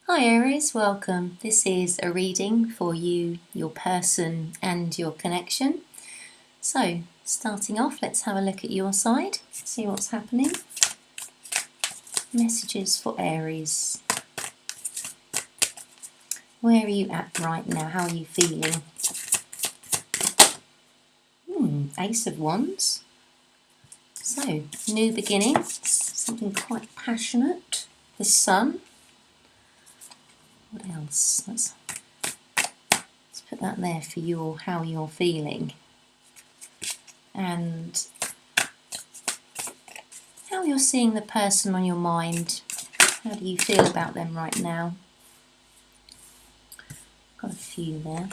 Hi Aries, welcome. This is a reading for you, your person and your connection. So, starting off, let's have a look at your side, see what's happening. Messages for Aries. Where are you at right now? How are you feeling? Ace of Wands. So, new beginnings, something quite passionate. The Sun. What else? Let's put that there for how you're feeling. And how you're seeing the person on your mind. How do you feel about them right now? Got a few there.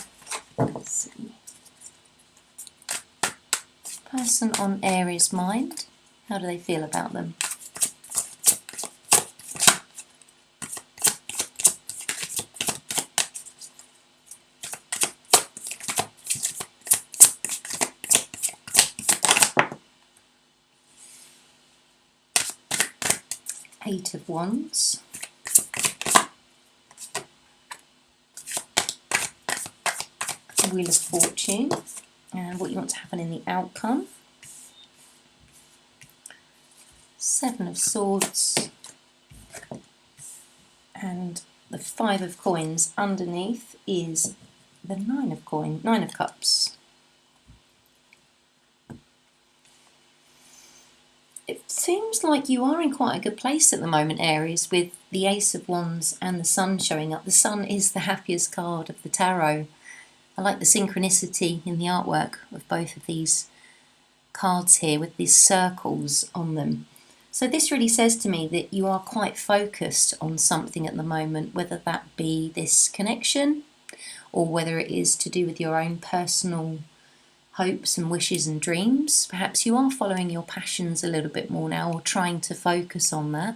Let's see. Person on Aries' mind. How do they feel about them? Eight of Wands. Wheel of Fortune. And what you want to happen in the outcome. Seven of Swords. And the Five of Coins underneath is the Nine of Cups. It seems like you are in quite a good place at the moment, Aries, with the Ace of Wands and the Sun showing up. The Sun is the happiest card of the tarot. I like the synchronicity in the artwork of both of these cards here with these circles on them. So this really says to me that you are quite focused on something at the moment, whether that be this connection or whether it is to do with your own personal hopes and wishes and dreams. Perhaps you are following your passions a little bit more now or trying to focus on that.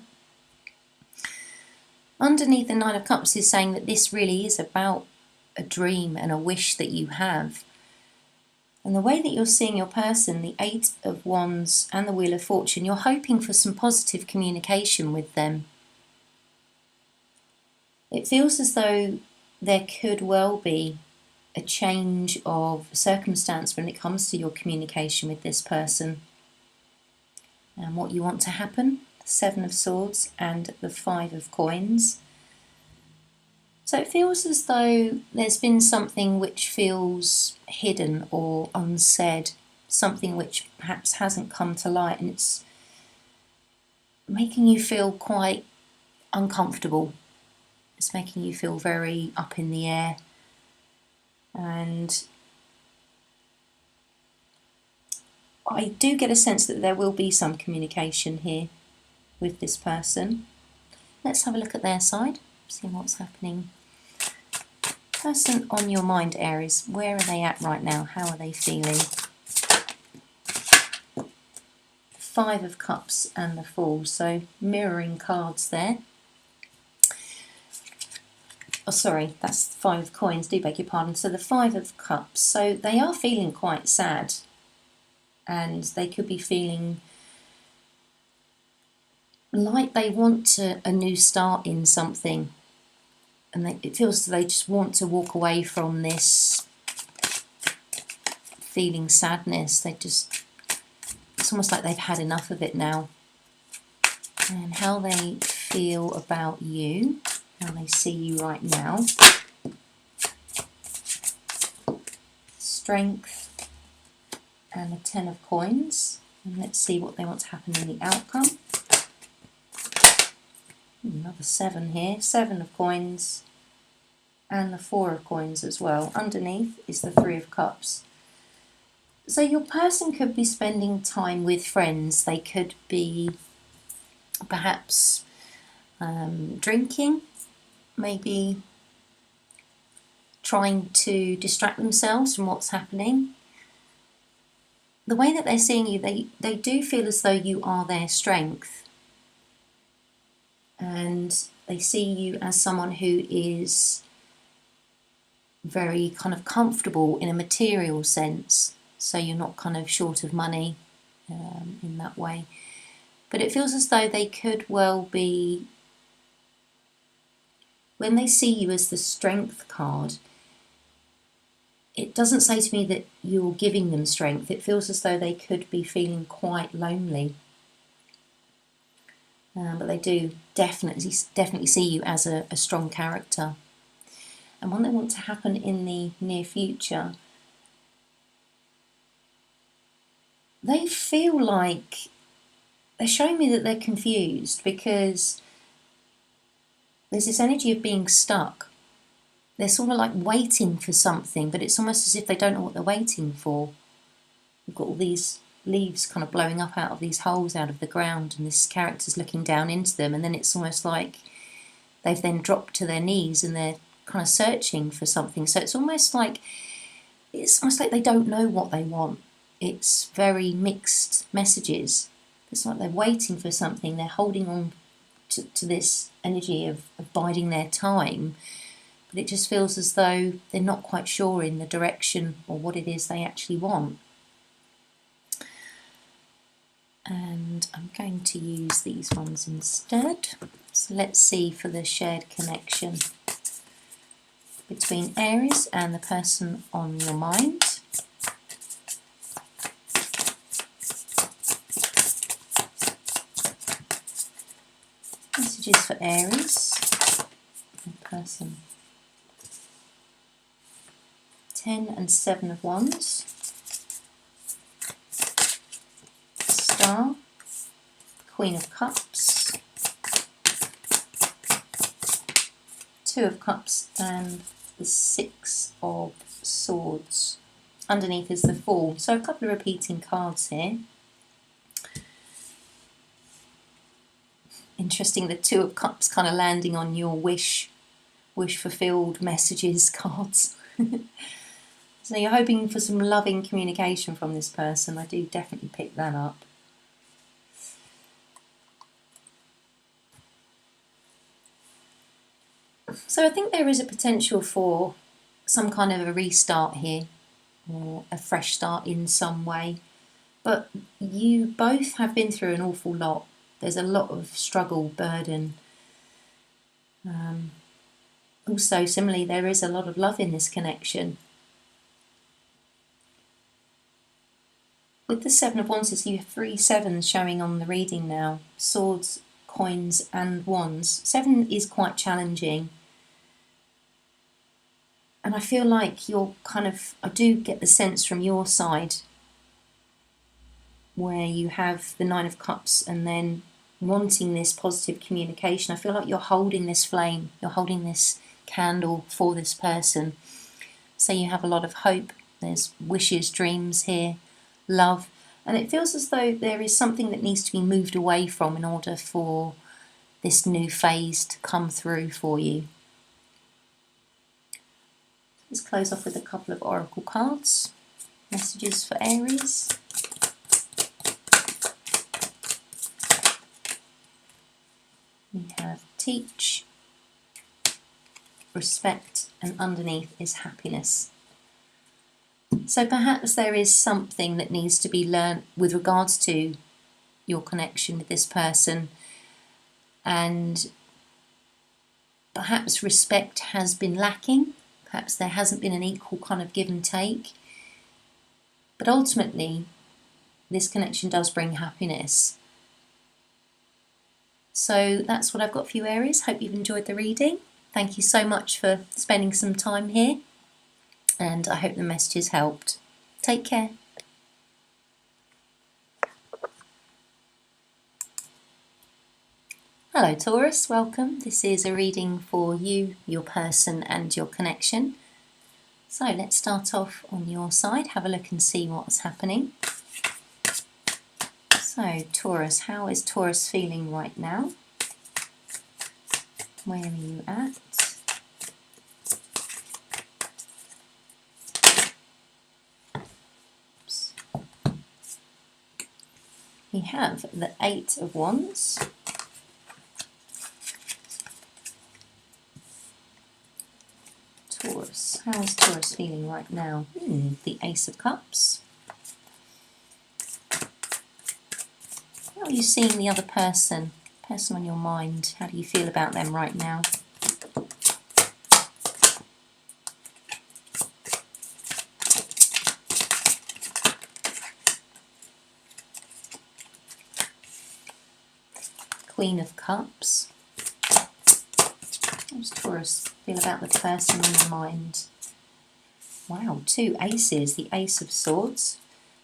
Underneath the Nine of Cups is saying that this really is about a dream and a wish that you have. And the way that you're seeing your person, the Eight of Wands and the Wheel of Fortune, you're hoping for some positive communication with them. It feels as though there could well be a change of circumstance when it comes to your communication with this person. And what you want to happen, the Seven of Swords and the Five of Coins. So it feels as though there's been something which feels hidden or unsaid, something which perhaps hasn't come to light, and it's making you feel quite uncomfortable. It's making you feel very up in the air. And I do get a sense that there will be some communication here with this person. Let's have a look at their side, see what's happening. Person on your mind, Aries, where are they at right now? How are they feeling? Five of Cups and the Fool, so mirroring cards there. Oh, sorry, that's Five of Coins, do beg your pardon. So the Five of Cups, so they are feeling quite sad, and they could be feeling like they want a new start in something, and it feels that they just want to walk away from this feeling sadness. It's almost like they've had enough of it now. And how they feel about you, how they see you right now. Strength and the Ten of Coins. And let's see what they want to happen in the outcome. Another seven here, Seven of Coins and the Four of Coins as well. Underneath is the Three of Cups. So your person could be spending time with friends. They could be perhaps drinking, maybe trying to distract themselves from what's happening. The way that they're seeing you, they do feel as though you are their strength. And they see you as someone who is very kind of comfortable in a material sense. So you're not kind of short of money in that way. But it feels as though they could well be when they see you as the Strength card, it doesn't say to me that you're giving them strength. It feels as though they could be feeling quite lonely. But they do definitely see you as a strong character. And one they want to happen in the near future. They feel like they're showing me that they're confused, because there's this energy of being stuck. They're sort of like waiting for something, but it's almost as if they don't know what they're waiting for. We've got all these leaves kind of blowing up out of these holes out of the ground, and this character's looking down into them, and then it's almost like they've then dropped to their knees and they're kind of searching for something. So it's almost like they don't know what they want. It's very mixed messages. It's like they're waiting for something, they're holding on to this energy of biding their time, but it just feels as though they're not quite sure in the direction or what it is they actually want. And I'm going to use these ones instead. So let's see for the shared connection between Aries and the person on your mind. Messages for Aries, the person. 10 and 7 of Wands. Star. Queen of Cups. 2 of Cups and the 6 of Swords. Underneath is the Fool. So a couple of repeating cards here. Interesting, the 2 of Cups kind of landing on your wish fulfilled messages cards. So you're hoping for some loving communication from this person. I do definitely pick that up. So I think there is a potential for some kind of a restart here, or a fresh start in some way. But you both have been through an awful lot. There's a lot of struggle, burden. Also, similarly, there is a lot of love in this connection. With the 7 of Wands, you have 3 sevens showing on the reading now. Swords, coins and wands. 7 is quite challenging. And I feel like you're I do get the sense from your side where you have the 9 of Cups and then wanting this positive communication. I feel like you're holding this flame, you're holding this candle for this person. So you have a lot of hope, there's wishes, dreams here, love, and it feels as though there is something that needs to be moved away from in order for this new phase to come through for you. Let's close off with a couple of oracle cards. Messages for Aries. We have teach, respect, and underneath is happiness. So perhaps there is something that needs to be learnt with regards to your connection with this person, and perhaps respect has been lacking, perhaps there hasn't been an equal kind of give and take, but ultimately this connection does bring happiness. So that's what I've got for you, Aries. Hope you've enjoyed the reading. Thank you so much for spending some time here, and I hope the messages helped. Take care. Hello Taurus, welcome. This is a reading for you, your person and your connection. So let's start off on your side, have a look and see what's happening. So Taurus, how is Taurus feeling right now? Where are you at? Oops. We have the 8 of Wands. Taurus, how is Taurus feeling right now? The Ace of Cups. How are you seeing the other person on your mind? How do you feel about them right now? Queen of Cups. How does Taurus feel about the person in their mind? Wow, 2 aces, the Ace of Swords,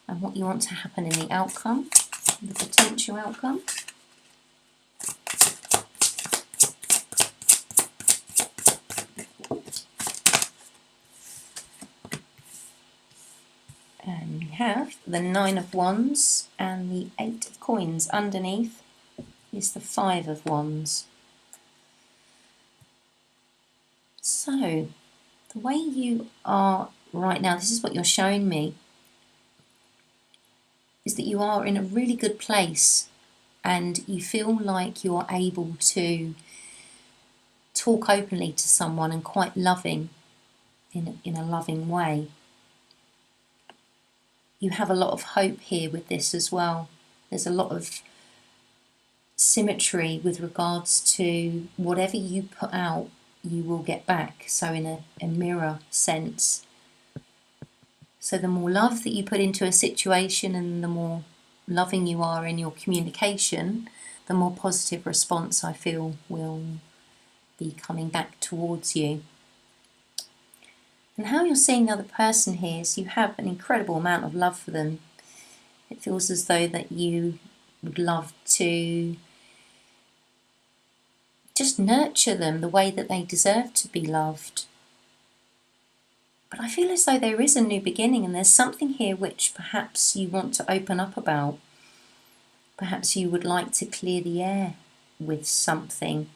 and what you want to happen in the outcome, the potential outcome. And we have the 9 of Wands and the 8 of Coins. Underneath is the 5 of Wands. So, the way you are right now, this is what you're showing me, is that you are in a really good place and you feel like you're able to talk openly to someone and quite loving in a loving way. You have a lot of hope here with this as well. There's a lot of symmetry with regards to whatever you put out, you will get back. So in a mirror sense. So the more love that you put into a situation and the more loving you are in your communication, the more positive response I feel will be coming back towards you. And how you're seeing the other person here is you have an incredible amount of love for them. It feels as though that you would love to just nurture them the way that they deserve to be loved. But I feel as though there is a new beginning and there's something here which perhaps you want to open up about. Perhaps you would like to clear the air with something.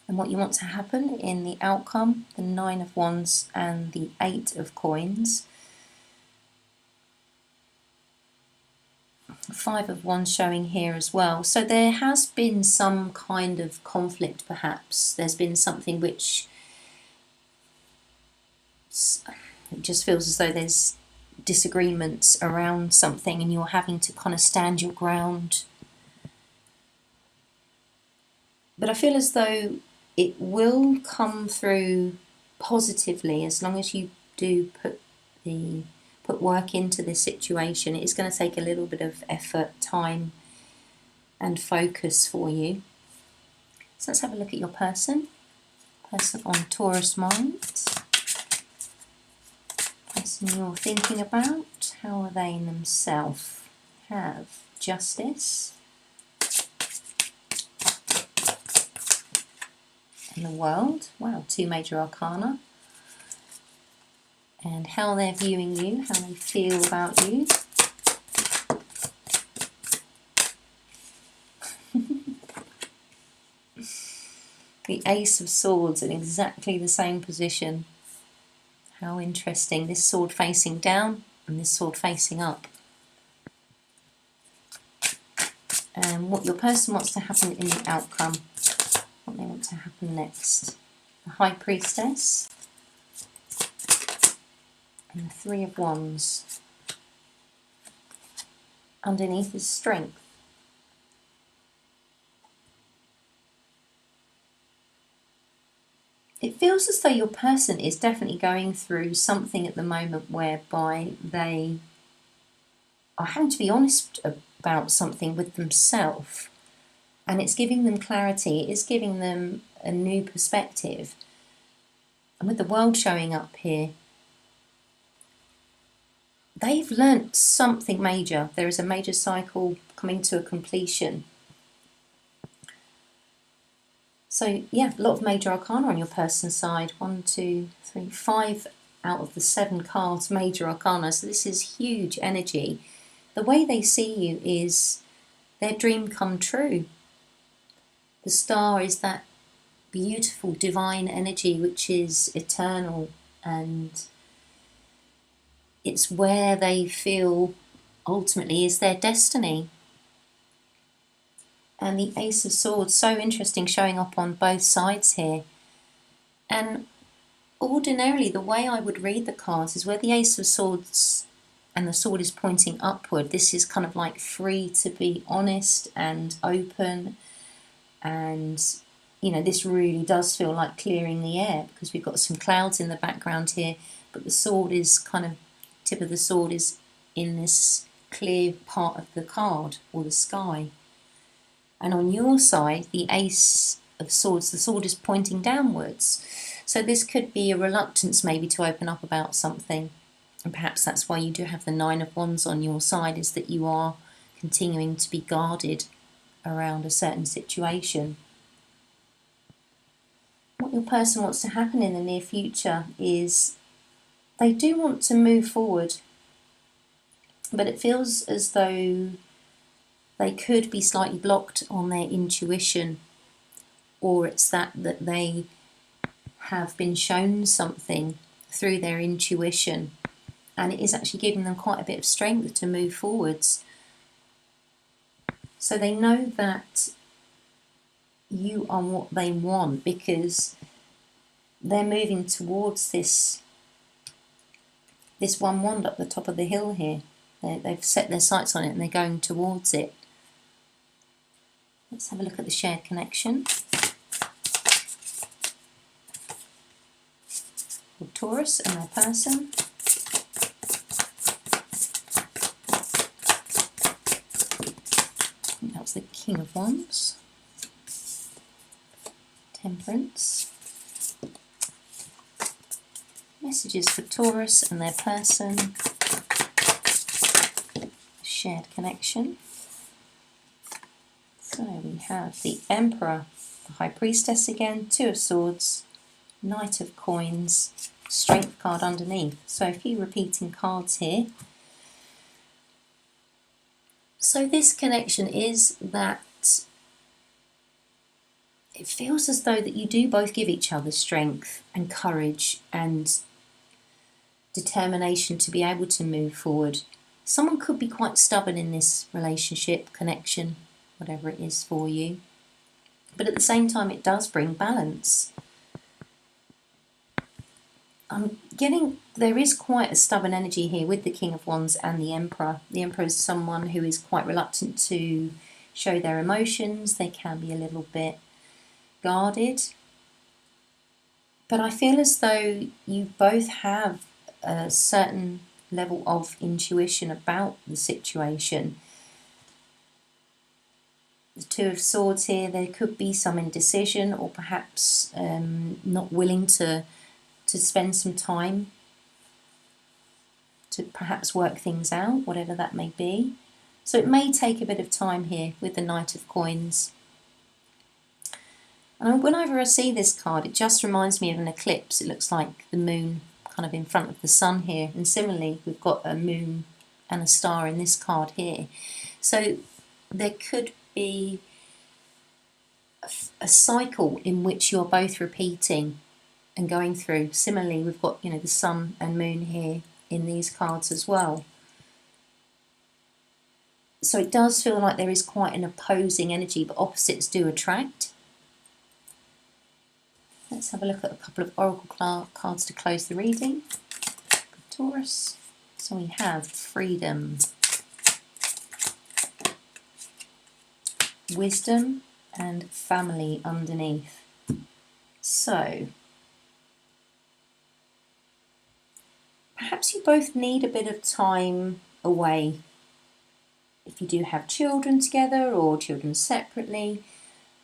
And what you want to happen in the outcome, the 9 of Wands and the 8 of Coins. 5 of Wands showing here as well. So there has been some kind of conflict perhaps. There's been something which it just feels as though there's disagreements around something and you're having to kind of stand your ground. But I feel as though it will come through positively as long as you do put work into this situation. It is going to take a little bit of effort, time and focus for you. So let's have a look at your person. Person on Taurus mind. Person you're thinking about. How are they in themselves? Have Justice. And the World. Wow, 2 major arcana. And how they're viewing you, how they feel about you. The Ace of Swords in exactly the same position. How interesting. This sword facing down and this sword facing up. And what your person wants to happen in the outcome. What they want to happen next. The High Priestess. And the 3 of Wands. Underneath is Strength. It feels as though your person is definitely going through something at the moment whereby they are having to be honest about something with themselves. And it's giving them clarity, it's giving them a new perspective. And with the World showing up here, they've learnt something major. There is a major cycle coming to a completion. So yeah, a lot of major arcana on your person's side. 1, 2, 3, 5 out of the 7 cards, major arcana. So this is huge energy. The way they see you is their dream come true. The star is that beautiful divine energy which is eternal, and it's where they feel ultimately is their destiny. And the Ace of Swords, so interesting, showing up on both sides here. And ordinarily the way I would read the cards is where the Ace of Swords and the sword is pointing upward. This is kind of like free to be honest and open, and you know, this really does feel like clearing the air because we've got some clouds in the background here, but the sword is kind of, tip of the sword is in this clear part of the card or the sky. And on your side, the Ace of Swords, the sword is pointing downwards. So this could be a reluctance maybe to open up about something. And perhaps that's why you do have the Nine of Wands on your side, is that you are continuing to be guarded around a certain situation. What your person wants to happen in the near future is they do want to move forward, but it feels as though they could be slightly blocked on their intuition, or it's that they have been shown something through their intuition, and it is actually giving them quite a bit of strength to move forwards. So they know that you are what they want, because they're moving towards this one wand up the top of the hill here. They've set their sights on it and they're going towards it. Let's have a look at the shared connection. For Taurus and their person. That was the King of Wands. Temperance. Messages for Taurus and their person. Shared connection. So we have the Emperor, the High Priestess again, Two of Swords, Knight of Coins, Strength card underneath. So a few repeating cards here. So this connection is that it feels as though that you do both give each other strength and courage and determination to be able to move forward. Someone could be quite stubborn in this relationship, connection, whatever it is for you. But at the same time, it does bring balance. I'm getting, there is quite a stubborn energy here with the King of Wands and the Emperor. The Emperor is someone who is quite reluctant to show their emotions. They can be a little bit guarded. But I feel as though you both have a certain level of intuition about the situation. The Two of Swords here, there could be some indecision, or perhaps not willing to spend some time to perhaps work things out, whatever that may be. So it may take a bit of time here with the Knight of Coins. And whenever I see this card, it just reminds me of an eclipse. It looks like the moon kind of in front of the sun here. And similarly, we've got a moon and a star in this card here. So there could be a cycle in which you're both repeating and going through. Similarly, we've got, the sun and moon here in these cards as well. So it does feel like there is quite an opposing energy, but opposites do attract. Let's have a look at a couple of oracle cards to close the reading. For Taurus. So we have freedom, wisdom, and family underneath. So perhaps you both need a bit of time away. If you do have children together or children separately,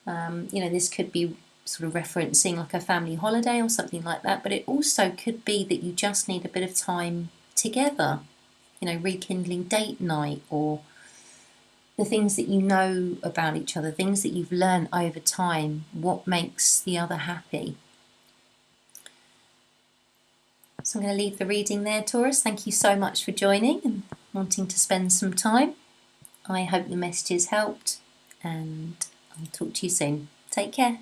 this could be sort of referencing like a family holiday or something like that, but it also could be that you just need a bit of time together, rekindling date night, or the things that you know about each other, things that you've learned over time, what makes the other happy. So I'm going to leave the reading there, Taurus. Thank you so much for joining and wanting to spend some time. I hope the messages helped, and I'll talk to you soon. Take care.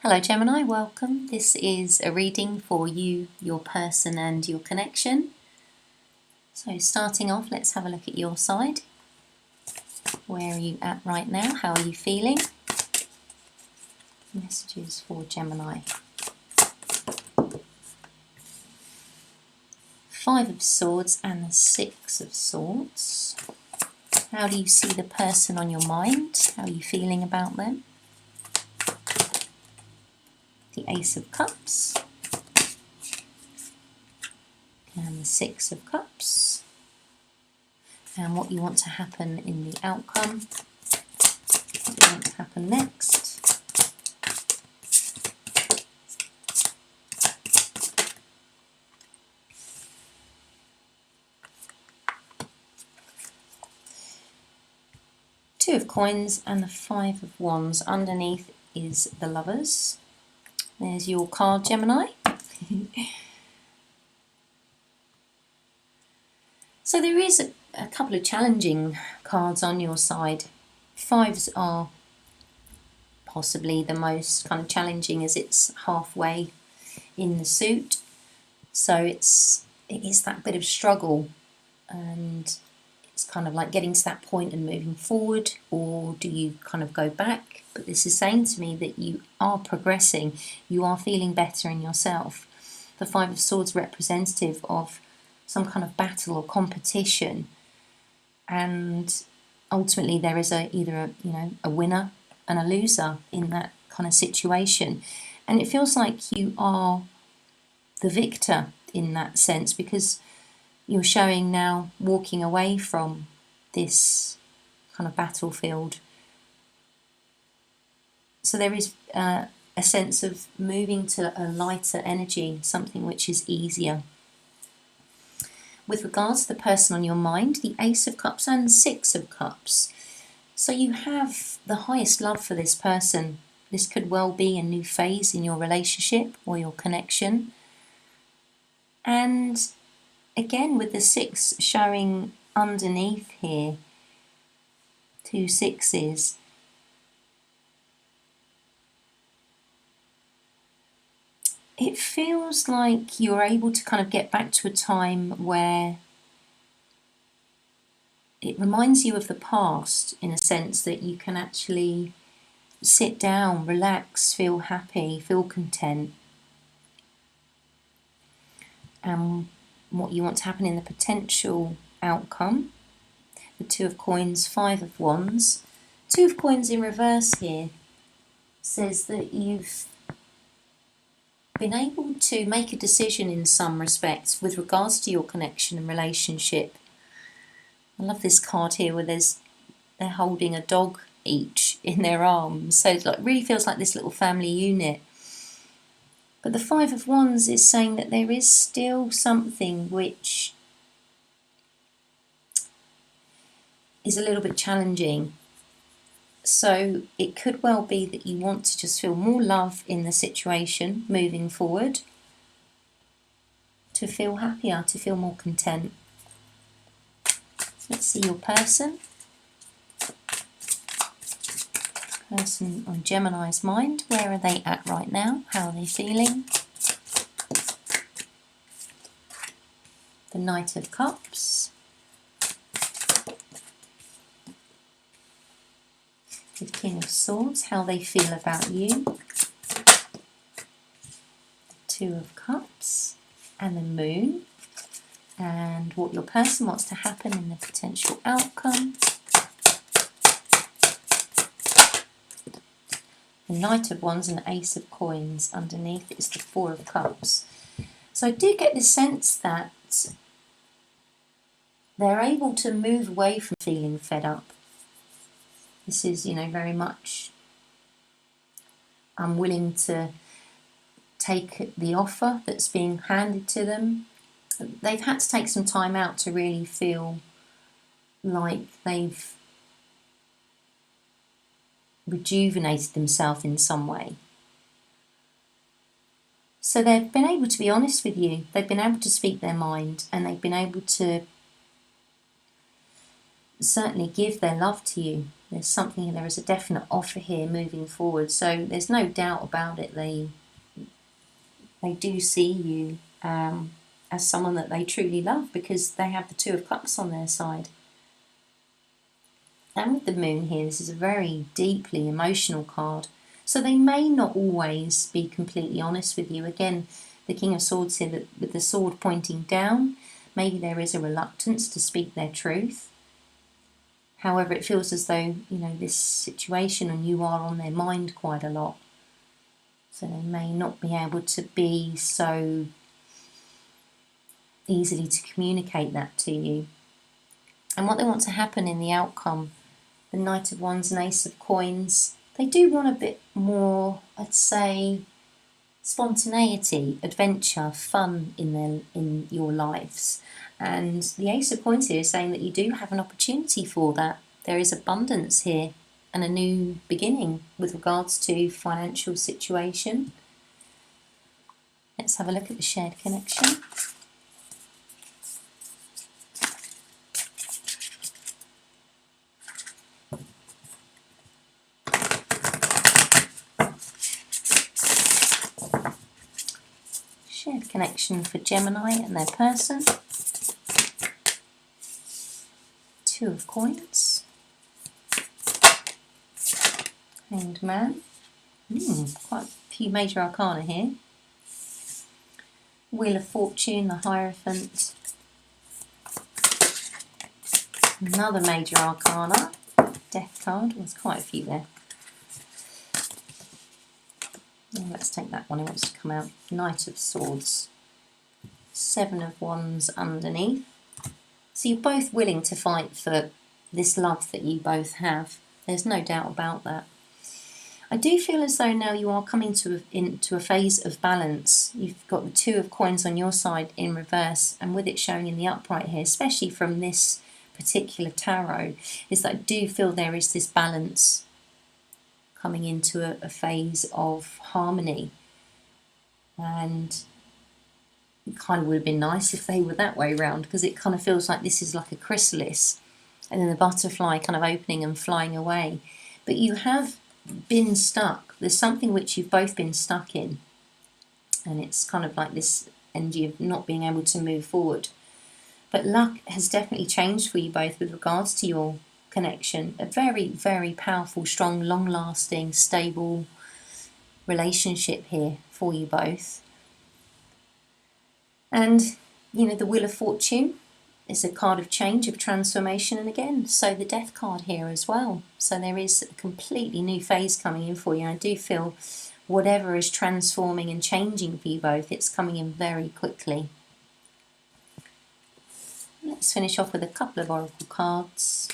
Hello Gemini, welcome. This is a reading for you, your person and your connection. So starting off, let's have a look at your side. Where are you at right now? How are you feeling? Messages for Gemini. Five of Swords and the Six of Swords. How do you see the person on your mind? How are you feeling about them? The Ace of Cups and the Six of Cups. and what you want to happen in the outcome, what you want to happen next. Two of Coins and the Five of Wands. Underneath is the Lovers. There's your card, Gemini. So there is a couple of challenging cards on your side. Fives are possibly the most kind of challenging, as it's halfway in the suit. So it is that bit of struggle, and it's kind of like getting to that point and moving forward, or do you kind of go back? But this is saying to me that you are progressing, you are feeling better in yourself. The Five of Swords representative of some kind of battle or competition, and ultimately there is either a winner and a loser in that kind of situation, and it feels like you are the victor in that sense, because you're showing now walking away from this kind of battlefield. So there is a sense of moving to a lighter energy, something which is easier. With regards to the person on your mind, the Ace of Cups and Six of Cups. So you have the highest love for this person. This could well be a new phase in your relationship or your connection. And again, with the Six showing underneath here, two sixes, it feels like you're able to kind of get back to a time where it reminds you of the past, in a sense that you can actually sit down, relax, feel happy, feel content. And what you want to happen in the potential outcome, the Two of Coins, Five of Wands. Two of Coins in reverse here says that you've been able to make a decision in some respects with regards to your connection and relationship. I love this card here where they're holding a dog each in their arms, so it really feels like this little family unit. But the Five of Wands is saying that there is still something which is a little bit challenging. So it could well be that you want to just feel more love in the situation moving forward, to feel happier, to feel more content. Let's see your person. Person on Gemini's mind, where are they at right now? How are they feeling? The Knight of Cups. The King of Swords, how they feel about you. The Two of Cups and the Moon, and what your person wants to happen in the potential outcome. The Knight of Wands and the Ace of Coins. Underneath is the Four of Cups. So I do get the sense that they're able to move away from feeling fed up. This is, very much unwilling to take the offer that's being handed to them. They've had to take some time out to really feel like they've rejuvenated themselves in some way. So they've been able to be honest with you. They've been able to speak their mind, and they've been able to certainly give their love to you. There is a definite offer here moving forward. So there's no doubt about it. They do see you as someone that they truly love, because they have the Two of Cups on their side. And with the Moon here, this is a very deeply emotional card. So they may not always be completely honest with you. Again, the King of Swords here, that with the sword pointing down, maybe there is a reluctance to speak their truth. However, it feels as though, this situation and you are on their mind quite a lot. So they may not be able to be so easily to communicate that to you. and what they want to happen in the outcome. The Knight of Wands and Ace of Coins, they do want a bit more, I'd say, spontaneity, adventure, fun in your lives. And the Ace of Coins here is saying that you do have an opportunity for that. There is abundance here and a new beginning with regards to financial situation. Let's have a look at the shared connection. Shared connection for Gemini and their person. Two of Coins. Hanged Man. Quite a few major arcana here. Wheel of Fortune, the Hierophant. Another major arcana. Death card. There's quite a few there. Oh, let's take that one. It wants to come out. Knight of Swords. Seven of Wands underneath. So you're both willing to fight for this love that you both have. There's no doubt about that. I do feel as though now you are coming into a phase of balance. You've got the Two of Coins on your side in reverse, and with it showing in the upright here, especially from this particular tarot, is that I do feel there is this balance coming into a phase of harmony. And it kind of would have been nice if they were that way round, because it kind of feels like this is like a chrysalis and then the butterfly kind of opening and flying away. But you have been stuck. There's something which you've both been stuck in, and it's kind of like this energy of not being able to move forward. But luck has definitely changed for you both with regards to your connection. A very, very powerful, strong, long-lasting, stable relationship here for you both. And, you know, the Wheel of Fortune is a card of change, of transformation, and again, so the Death card here as well. So there is a completely new phase coming in for you. I do feel whatever is transforming and changing for you both, it's coming in very quickly. Let's finish off with a couple of oracle cards.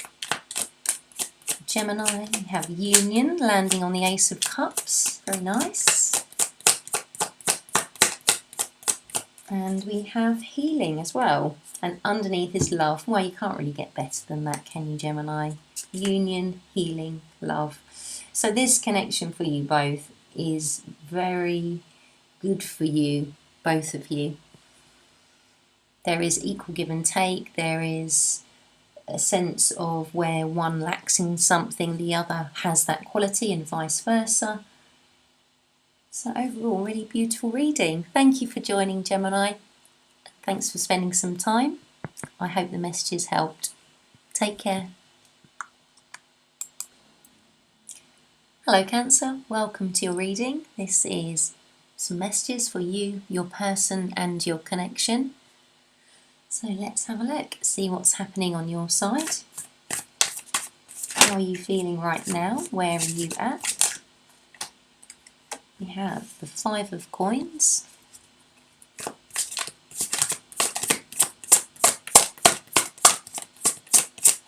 Gemini, we have Union landing on the Ace of Cups, very nice. And we have Healing as well, and underneath is Love. Well, you can't really get better than that, can you, Gemini? Union, healing, love. So this connection for you both is very good for you, both of you. There is equal give and take. There is a sense of where one lacks in something, the other has that quality, and vice versa. So overall, really beautiful reading. Thank you for joining, Gemini. Thanks for spending some time. I hope the messages helped. Take care. Hello, Cancer. Welcome to your reading. This is some messages for you, your person, and your connection. So let's have a look, see what's happening on your side. How are you feeling right now? Where are you at? We have the Five of Coins.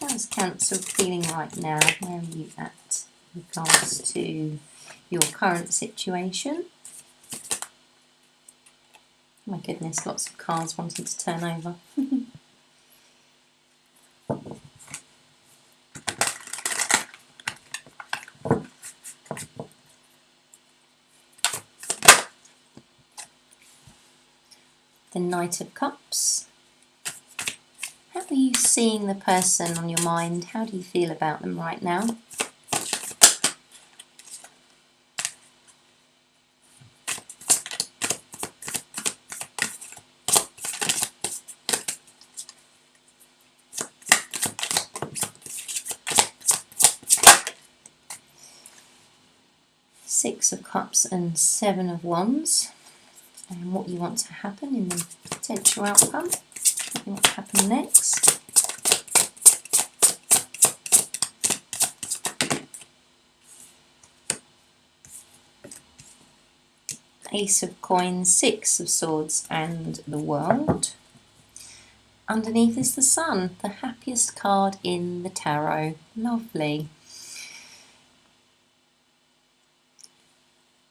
How's Cancer feeling right now? Where are you at with regards to your current situation? My goodness, lots of cards wanting to turn over. The Knight of Cups. How are you seeing the person on your mind? How do you feel about them right now? Six of Cups and Seven of Wands. And what you want to happen in the potential outcome. What you want to happen next. Ace of Coins, Six of Swords, and the World. underneath is the Sun, the happiest card in the tarot. Lovely.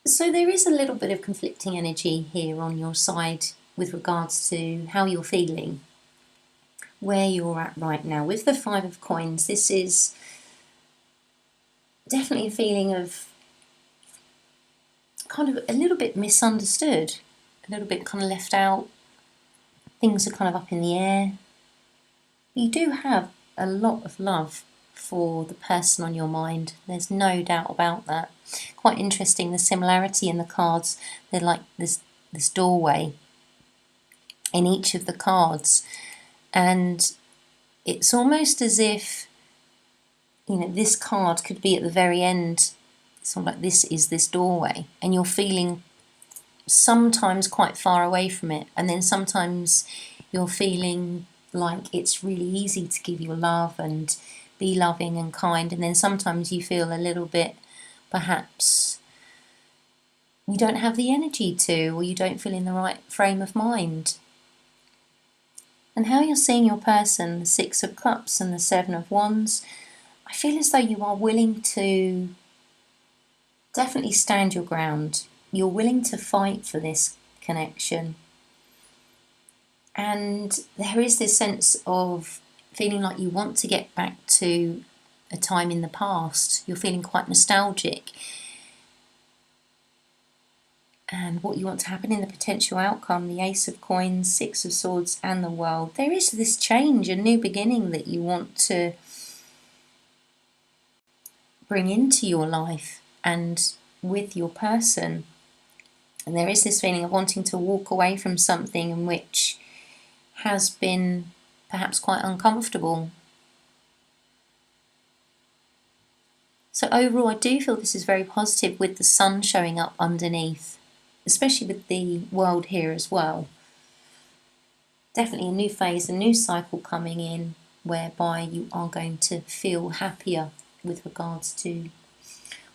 So there is a little bit of conflicting energy here on your side with regards to how you're feeling, where you're at right now. With the Five of Coins, this is definitely a feeling of kind of a little bit misunderstood, a little bit kind of left out. Things are kind of up in the air. You do have a lot of love for the person on your mind. There's no doubt about that. Quite interesting, the similarity in the cards. They're like this doorway in each of the cards. And it's almost as if, you know, this card could be at the very end. Sort of like this is this doorway. And you're feeling sometimes quite far away from it. And then sometimes you're feeling like it's really easy to give your love and be loving and kind, and then sometimes you feel a little bit, perhaps you don't have the energy to, or you don't feel in the right frame of mind. And how you're seeing your person, the Six of Cups and the Seven of Wands, I feel as though you are willing to definitely stand your ground. You're willing to fight for this connection. And there is this sense of feeling like you want to get back to a time in the past. You're feeling quite nostalgic. And what you want to happen in the potential outcome, the Ace of Coins, Six of Swords and the World. There is this change, a new beginning that you want to bring into your life and with your person. And there is this feeling of wanting to walk away from something in which has been perhaps quite uncomfortable. So overall, I do feel this is very positive with the Sun showing up underneath, especially with the World here as well. Definitely a new phase, a new cycle coming in, whereby you are going to feel happier with regards to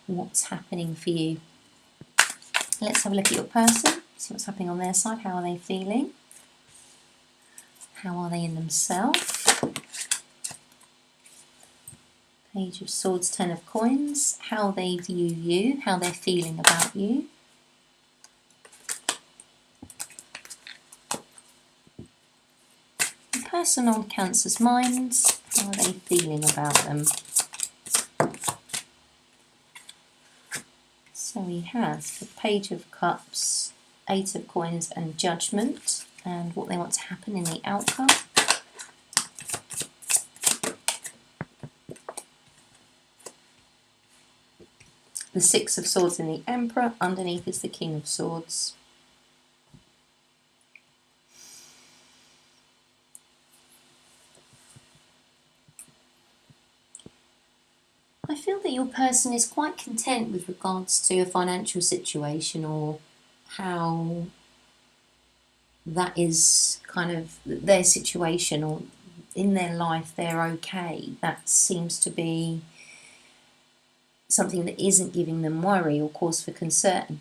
what's happening for you. Let's have a look at your person, see what's happening on their side. How are they feeling? How are they in themselves? Page of Swords, Ten of Coins. How they view you, how they're feeling about you. The person on Cancer's minds, how are they feeling about them? So we have the Page of Cups, Eight of Coins and Judgment, and what they want to happen in the outcome. The Six of Swords and the Emperor, underneath is the King of Swords. I feel that your person is quite content with regards to a financial situation, or how that is kind of their situation, or in their life they're okay. That seems to be something that isn't giving them worry or cause for concern.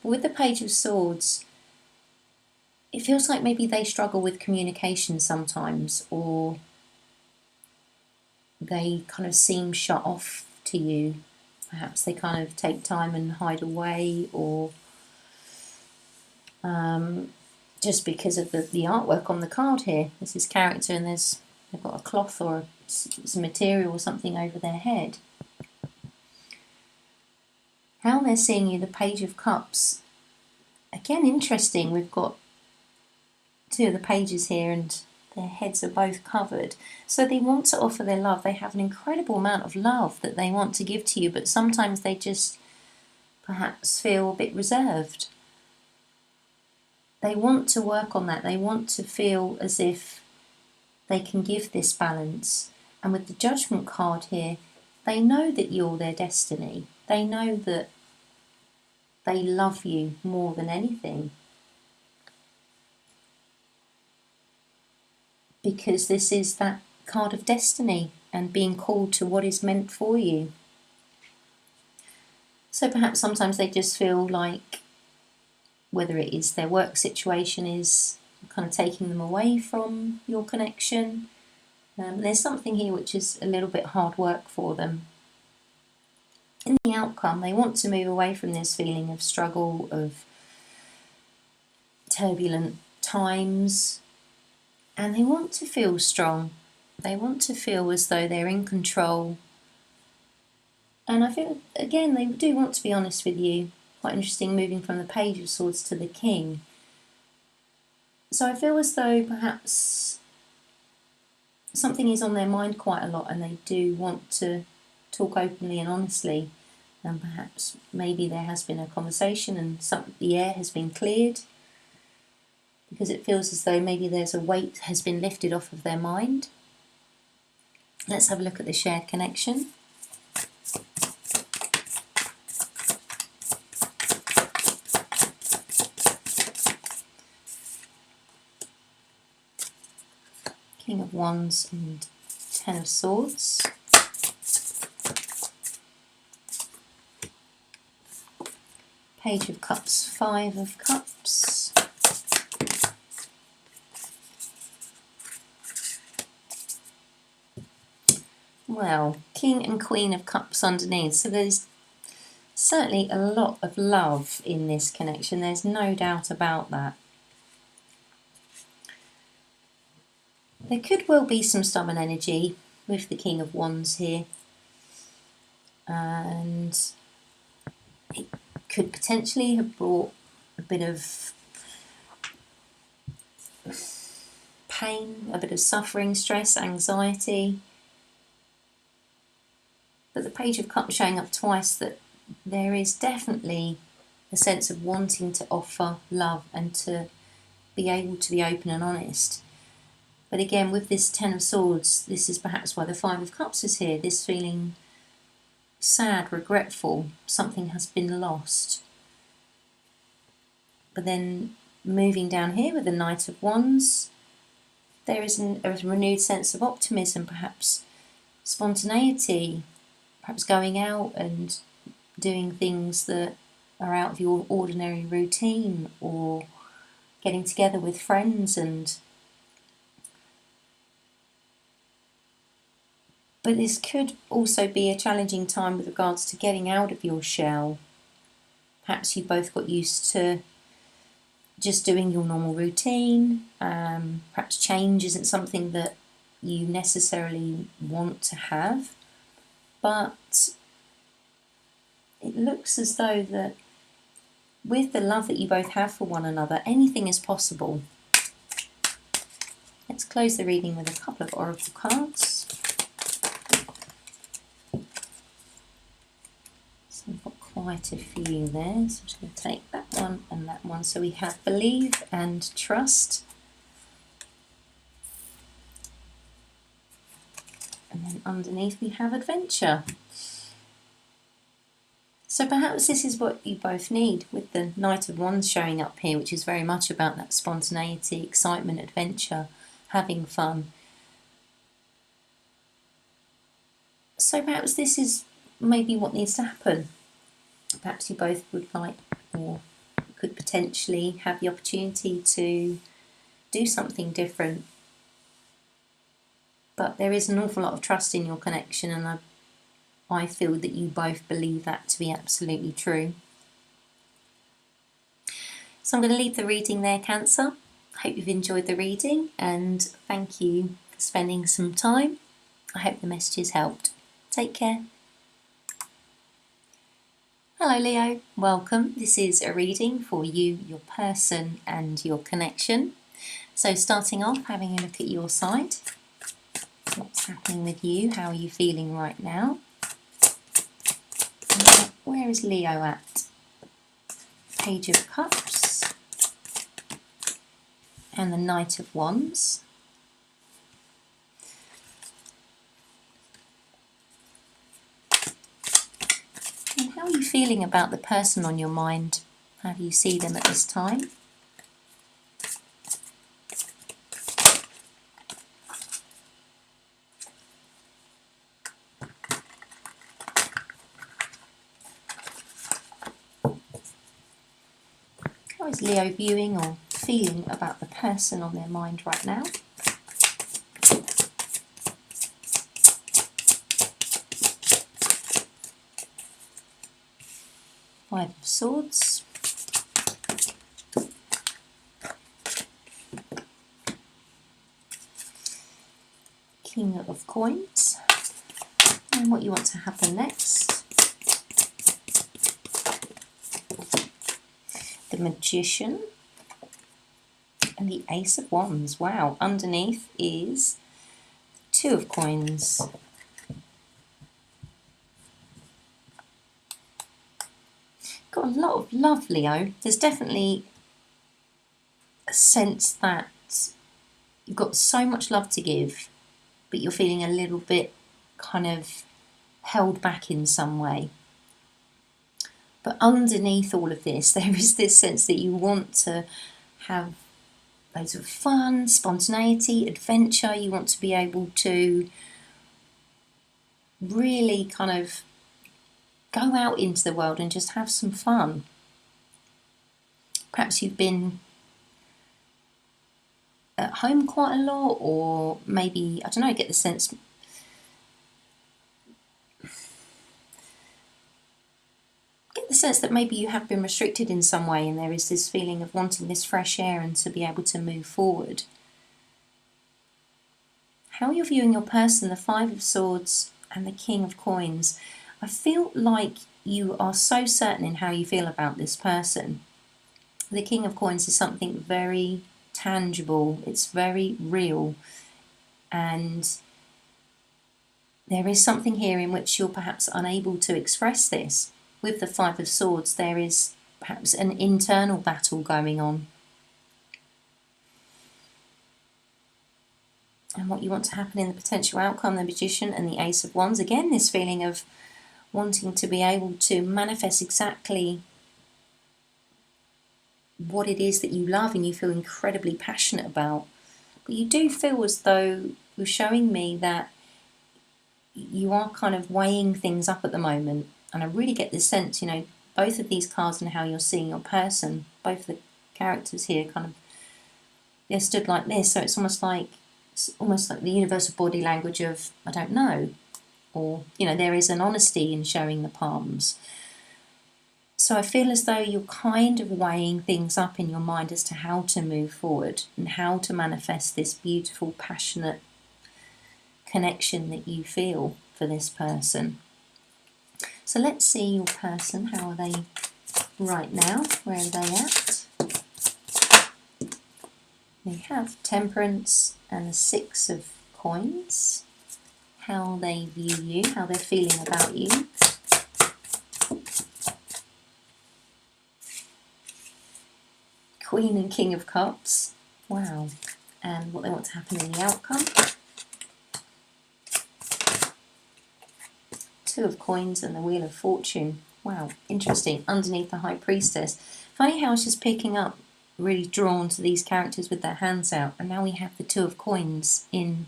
But with the Page of Swords, it feels like maybe they struggle with communication sometimes, or they kind of seem shut off to you. Perhaps they kind of take time and hide away, or just because of the artwork on the card here. This is character, and they've got a cloth or some material or something over their head. How they're seeing you, the Page of Cups. Again, interesting. We've got two of the pages here, and their heads are both covered. So they want to offer their love. They have an incredible amount of love that they want to give to you, but sometimes they just perhaps feel a bit reserved. They want to work on that. They want to feel as if they can give this balance. And with the Judgment card here, they know that you're their destiny. They know that they love you more than anything. Because this is that card of destiny and being called to what is meant for you. So perhaps sometimes they just feel like, whether it is their work situation is kind of taking them away from your connection. There's something here which is a little bit hard work for them. In the outcome, they want to move away from this feeling of struggle, of turbulent times, and they want to feel strong. They want to feel as though they're in control. And I feel, again, they do want to be honest with you. Quite interesting, moving from the Page of Swords to the King. So I feel as though perhaps something is on their mind quite a lot, and they do want to talk openly and honestly. And perhaps maybe there has been a conversation and the air has been cleared, because it feels as though maybe there's a weight has been lifted off of their mind. Let's have a look at the shared connection. King of Wands and Ten of Swords. Page of Cups, Five of Cups. Well, King and Queen of Cups underneath. So there's certainly a lot of love in this connection. There's no doubt about that. There could well be some stubborn energy with the King of Wands here. And it could potentially have brought a bit of pain, a bit of suffering, stress, anxiety. But the Page of Cups showing up twice, that there is definitely a sense of wanting to offer love and to be able to be open and honest. But again, with this Ten of Swords, this is perhaps why the Five of Cups is here, this feeling sad, regretful, something has been lost. But then moving down here with the Knight of Wands, there is a renewed sense of optimism, perhaps spontaneity, perhaps going out and doing things that are out of your ordinary routine, or getting together with friends. But this could also be a challenging time with regards to getting out of your shell. Perhaps you both got used to just doing your normal routine. Perhaps change isn't something that you necessarily want to have. But it looks as though that with the love that you both have for one another, anything is possible. Let's close the reading with a couple of oracle cards. So we've got quite a few there, so I'm just going to take that one and that one. So we have Believe and Trust. And then underneath we have Adventure. So perhaps this is what you both need, with the Knight of Wands showing up here, which is very much about that spontaneity, excitement, adventure, having fun. So perhaps this is maybe what needs to happen. Perhaps you both would like, or could potentially have the opportunity to do something different. But there is an awful lot of trust in your connection, and I feel that you both believe that to be absolutely true. So I'm going to leave the reading there, Cancer. I hope you've enjoyed the reading, and thank you for spending some time. I hope the messages helped. Take care. Hello Leo, welcome. This is a reading for you, your person and your connection. So starting off, having a look at your side. What's happening with you? How are you feeling right now? Where is Leo at? Page of Cups and the Knight of Wands. And how are you feeling about the person on your mind? How do you see them at this time? How is Leo viewing or feeling about the person on their mind right now. Five of Swords. King of Coins. And what you want to happen next. The Magician. And the Ace of Wands. Wow, underneath is Two of Coins. Got a lot of love, Leo. There's definitely a sense that you've got so much love to give, but you're feeling a little bit kind of held back in some way. But underneath all of this, there is this sense that you want to have loads of fun, spontaneity, adventure. You want to be able to really kind of go out into the world and just have some fun. Perhaps you've been at home quite a lot, or maybe, I don't know, get the sense that maybe you have been restricted in some way, and there is this feeling of wanting this fresh air and to be able to move forward. How you're viewing your person, the Five of Swords and the King of Coins, I feel like you are so certain in how you feel about this person. The King of Coins is something very tangible, it's very real, and there is something here in which you're perhaps unable to express this. With the Five of Swords, there is perhaps an internal battle going on. And what you want to happen in the potential outcome, the Magician and the Ace of Wands, again, this feeling of wanting to be able to manifest exactly what it is that you love and you feel incredibly passionate about. But you do feel as though you're showing me that you are kind of weighing things up at the moment. And I really get this sense, you know, both of these cards and how you're seeing your person, both the characters here kind of, they're stood like this. So it's almost like the universal body language of, I don't know. Or, you know, there is an honesty in showing the palms. So I feel as though you're kind of weighing things up in your mind as to how to move forward and how to manifest this beautiful, passionate connection that you feel for this person. So let's see your person. How are they right now? Where are they at? They have Temperance and the Six of Coins. How they view you, how they're feeling about you. Queen and King of Cups. Wow. And what they want to happen in the outcome. Two of Coins and the Wheel of Fortune. Wow, interesting. Underneath the High Priestess. Funny how I was just picking up, really drawn to these characters with their hands out. And now we have the Two of Coins in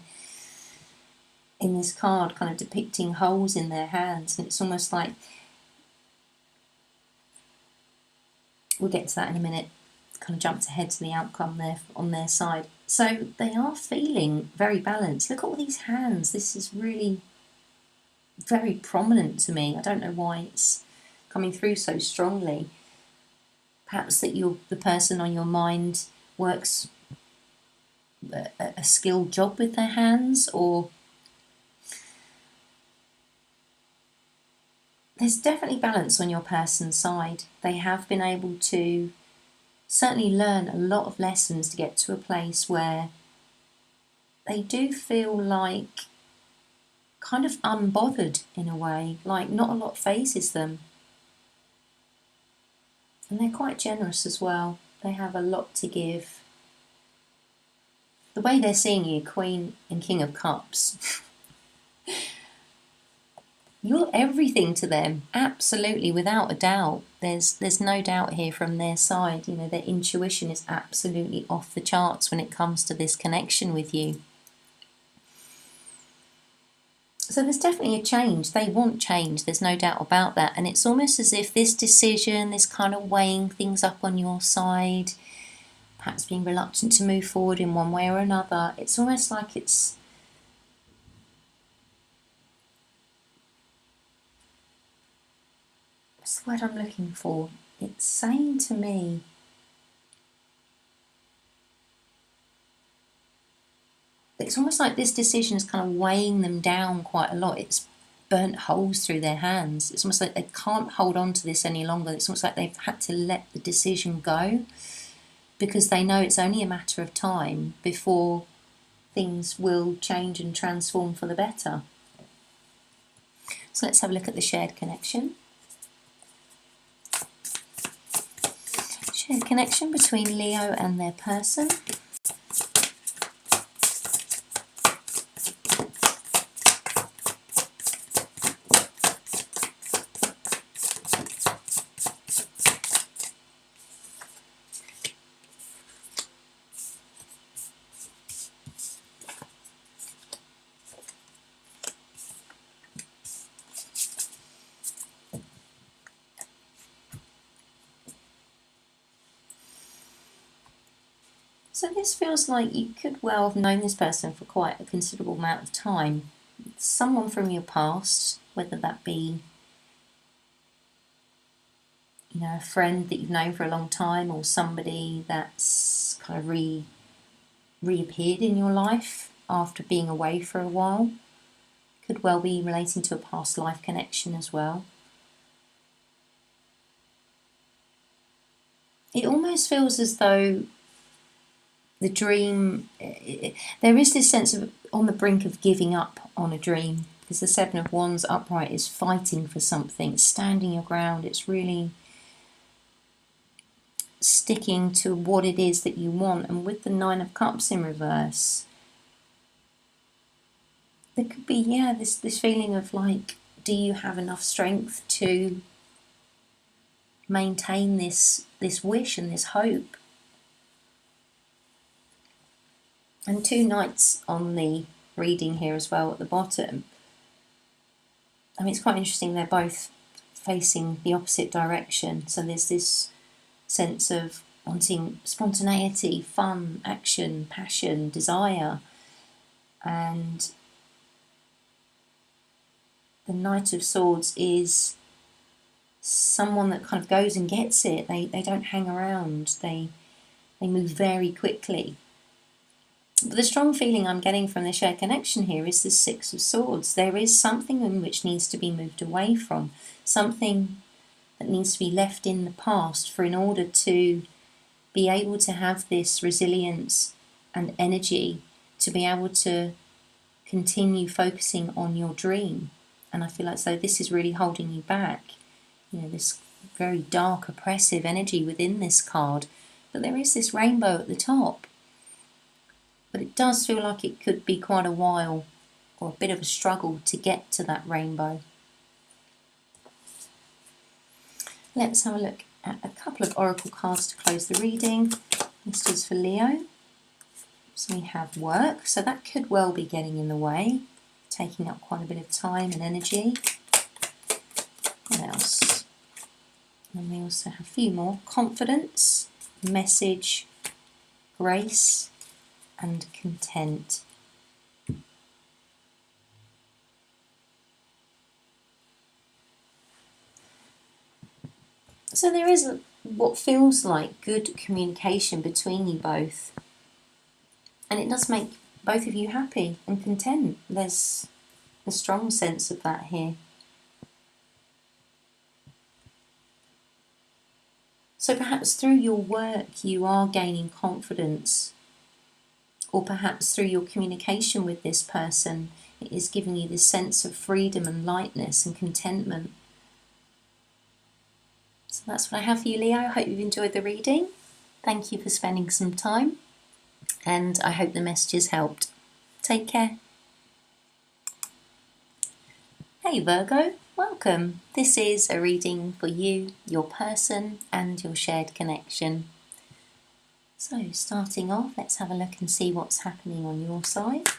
this card, kind of depicting holes in their hands, and it's almost like, we'll get to that in a minute, kind of jumped ahead to the outcome there on their side. So they are feeling very balanced. Look at all these hands. This is really very prominent to me. I don't know why it's coming through so strongly. Perhaps that the person on your mind works a skilled job with their hands, or there's definitely balance on your person's side. They have been able to certainly learn a lot of lessons to get to a place where they do feel like kind of unbothered in a way, like not a lot phases them. And they're quite generous as well. They have a lot to give. The way they're seeing you, Queen and King of Cups, you're everything to them, absolutely, without a doubt. There's no doubt here from their side. You know, their intuition is absolutely off the charts when it comes to this connection with you. So there's definitely a change. They want change, there's no doubt about that. And it's almost as if this decision, this kind of weighing things up on your side, perhaps being reluctant to move forward in one way or another. It's almost like it's what's the word I'm looking for? It's saying to me, it's almost like this decision is kind of weighing them down quite a lot. It's burnt holes through their hands. It's almost like they can't hold on to this any longer. It's almost like they've had to let the decision go, because they know it's only a matter of time before things will change and transform for the better. So let's have a look at the shared connection. Shared connection between Leo and their person. So this feels like you could well have known this person for quite a considerable amount of time. Someone from your past, whether that be, you know, a friend that you've known for a long time, or somebody that's kind of reappeared in your life after being away for a while. Could well be relating to a past life connection as well. It almost feels as though the dream, there is this sense of on the brink of giving up on a dream, because the Seven of Wands upright is fighting for something, standing your ground. It's really sticking to what it is that you want. And with the Nine of Cups in reverse, there could be, this feeling of like, do you have enough strength to maintain this wish and this hope? And two knights on the reading here as well at the bottom. I mean, it's quite interesting, they're both facing the opposite direction. So there's this sense of wanting spontaneity, fun, action, passion, desire. And the Knight of Swords is someone that kind of goes and gets it. They don't hang around. They move very quickly. But the strong feeling I'm getting from the shared connection here is the Six of Swords. There is something in which needs to be moved away from, something that needs to be left in the past for in order to be able to have this resilience and energy to be able to continue focusing on your dream. And I feel like so this is really holding you back. You know, this very dark, oppressive energy within this card. But there is this rainbow at the top. But it does feel like it could be quite a while or a bit of a struggle to get to that rainbow. Let's have a look at a couple of oracle cards to close the reading. This is for Leo. So we have work. So that could well be getting in the way, taking up quite a bit of time and energy. What else? And we also have a few more. Confidence, message, grace, and content. So there is what feels like good communication between you both, and it does make both of you happy and content. There's a strong sense of that here. So perhaps through your work you are gaining confidence, or perhaps through your communication with this person it is giving you this sense of freedom and lightness and contentment. So that's what I have for you, Leo. I hope you've enjoyed the reading. Thank you for spending some time, and I hope the messages helped. Take care. Hey Virgo, welcome. This is a reading for you, your person, and your shared connection. So starting off, let's have a look and see what's happening on your side.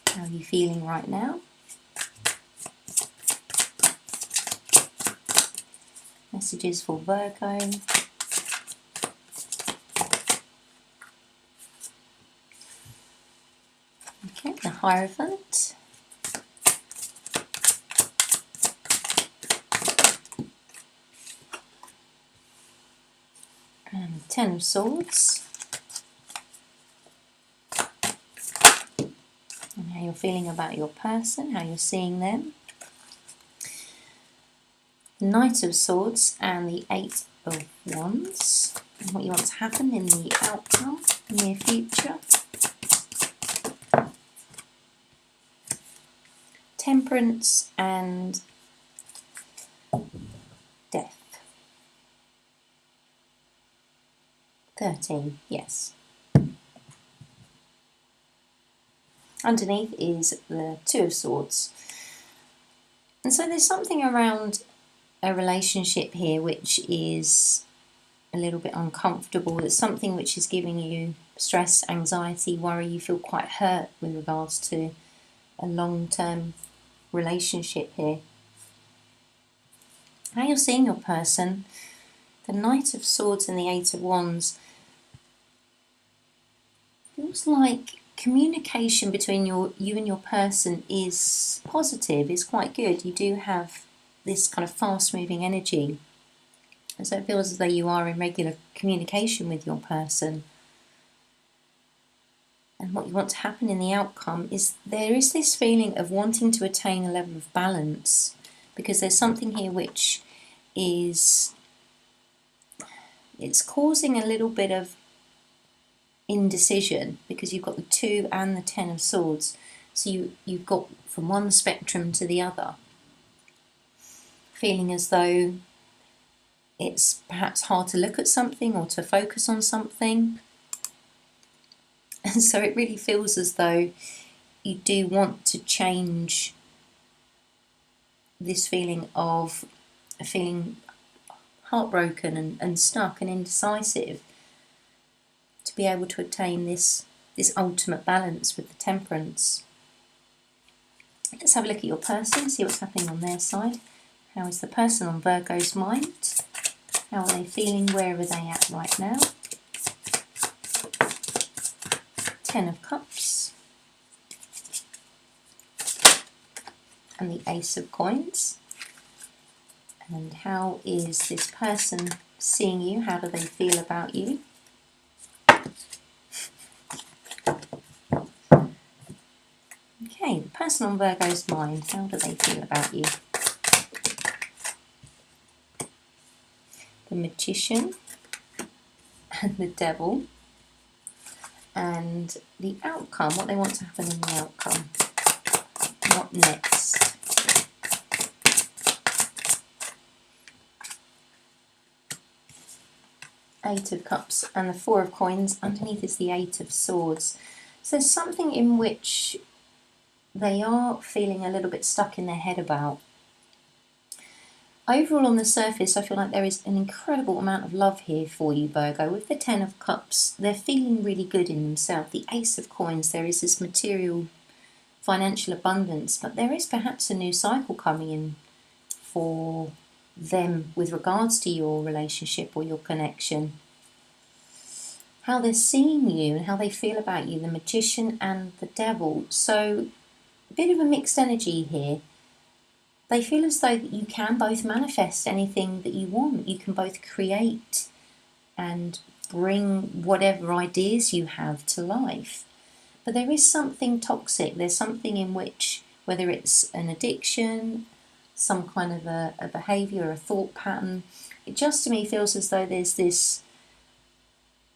How are you feeling right now? Messages for Virgo. Hierophant. And Ten of Swords. And how you're feeling about your person, how you're seeing them. The Knight of Swords and the Eight of Wands. And what you want to happen in the outcome, near future. Temperance and Death. 13, yes. Underneath is the Two of Swords. And so there's something around a relationship here which is a little bit uncomfortable. There's something which is giving you stress, anxiety, worry. You feel quite hurt with regards to a long-term relationship here. How you're seeing your person, the Knight of Swords and the Eight of Wands, feels like communication between you and your person is positive, is quite good. You do have this kind of fast-moving energy. And so it feels as though you are in regular communication with your person. And what you want to happen in the outcome is there is this feeling of wanting to attain a level of balance, because there's something here which is, it's causing a little bit of indecision, because you've got the 2 and the 10 of Swords. So you've got from one spectrum to the other, feeling as though it's perhaps hard to look at something or to focus on something. And so it really feels as though you do want to change this feeling of feeling heartbroken and stuck and indecisive, to be able to attain this ultimate balance with the Temperance. Let's have a look at your person, see what's happening on their side. How is the person on Virgo's mind? How are they feeling? Where are they at right now? Ten of Cups. And the Ace of Coins. And how is this person seeing you? How do they feel about you? Okay, the person on Virgo's mind, how do they feel about you? The Magician and the Devil. And the outcome, what they want to happen in the outcome. What next? Eight of Cups and the Four of Coins. Underneath is the Eight of Swords. So there's something in which they are feeling a little bit stuck in their head about. Overall, on the surface, I feel like there is an incredible amount of love here for you, Virgo. With the Ten of Cups, they're feeling really good in themselves. The Ace of Coins, there is this material, financial abundance, but there is perhaps a new cycle coming in for them with regards to your relationship or your connection. How they're seeing you and how they feel about you, the Magician and the Devil. So a bit of a mixed energy here. They feel as though that you can both manifest anything that you want. You can both create and bring whatever ideas you have to life. But there is something toxic. There's something in which, whether it's an addiction, some kind of a behaviour, a thought pattern, it just to me feels as though there's this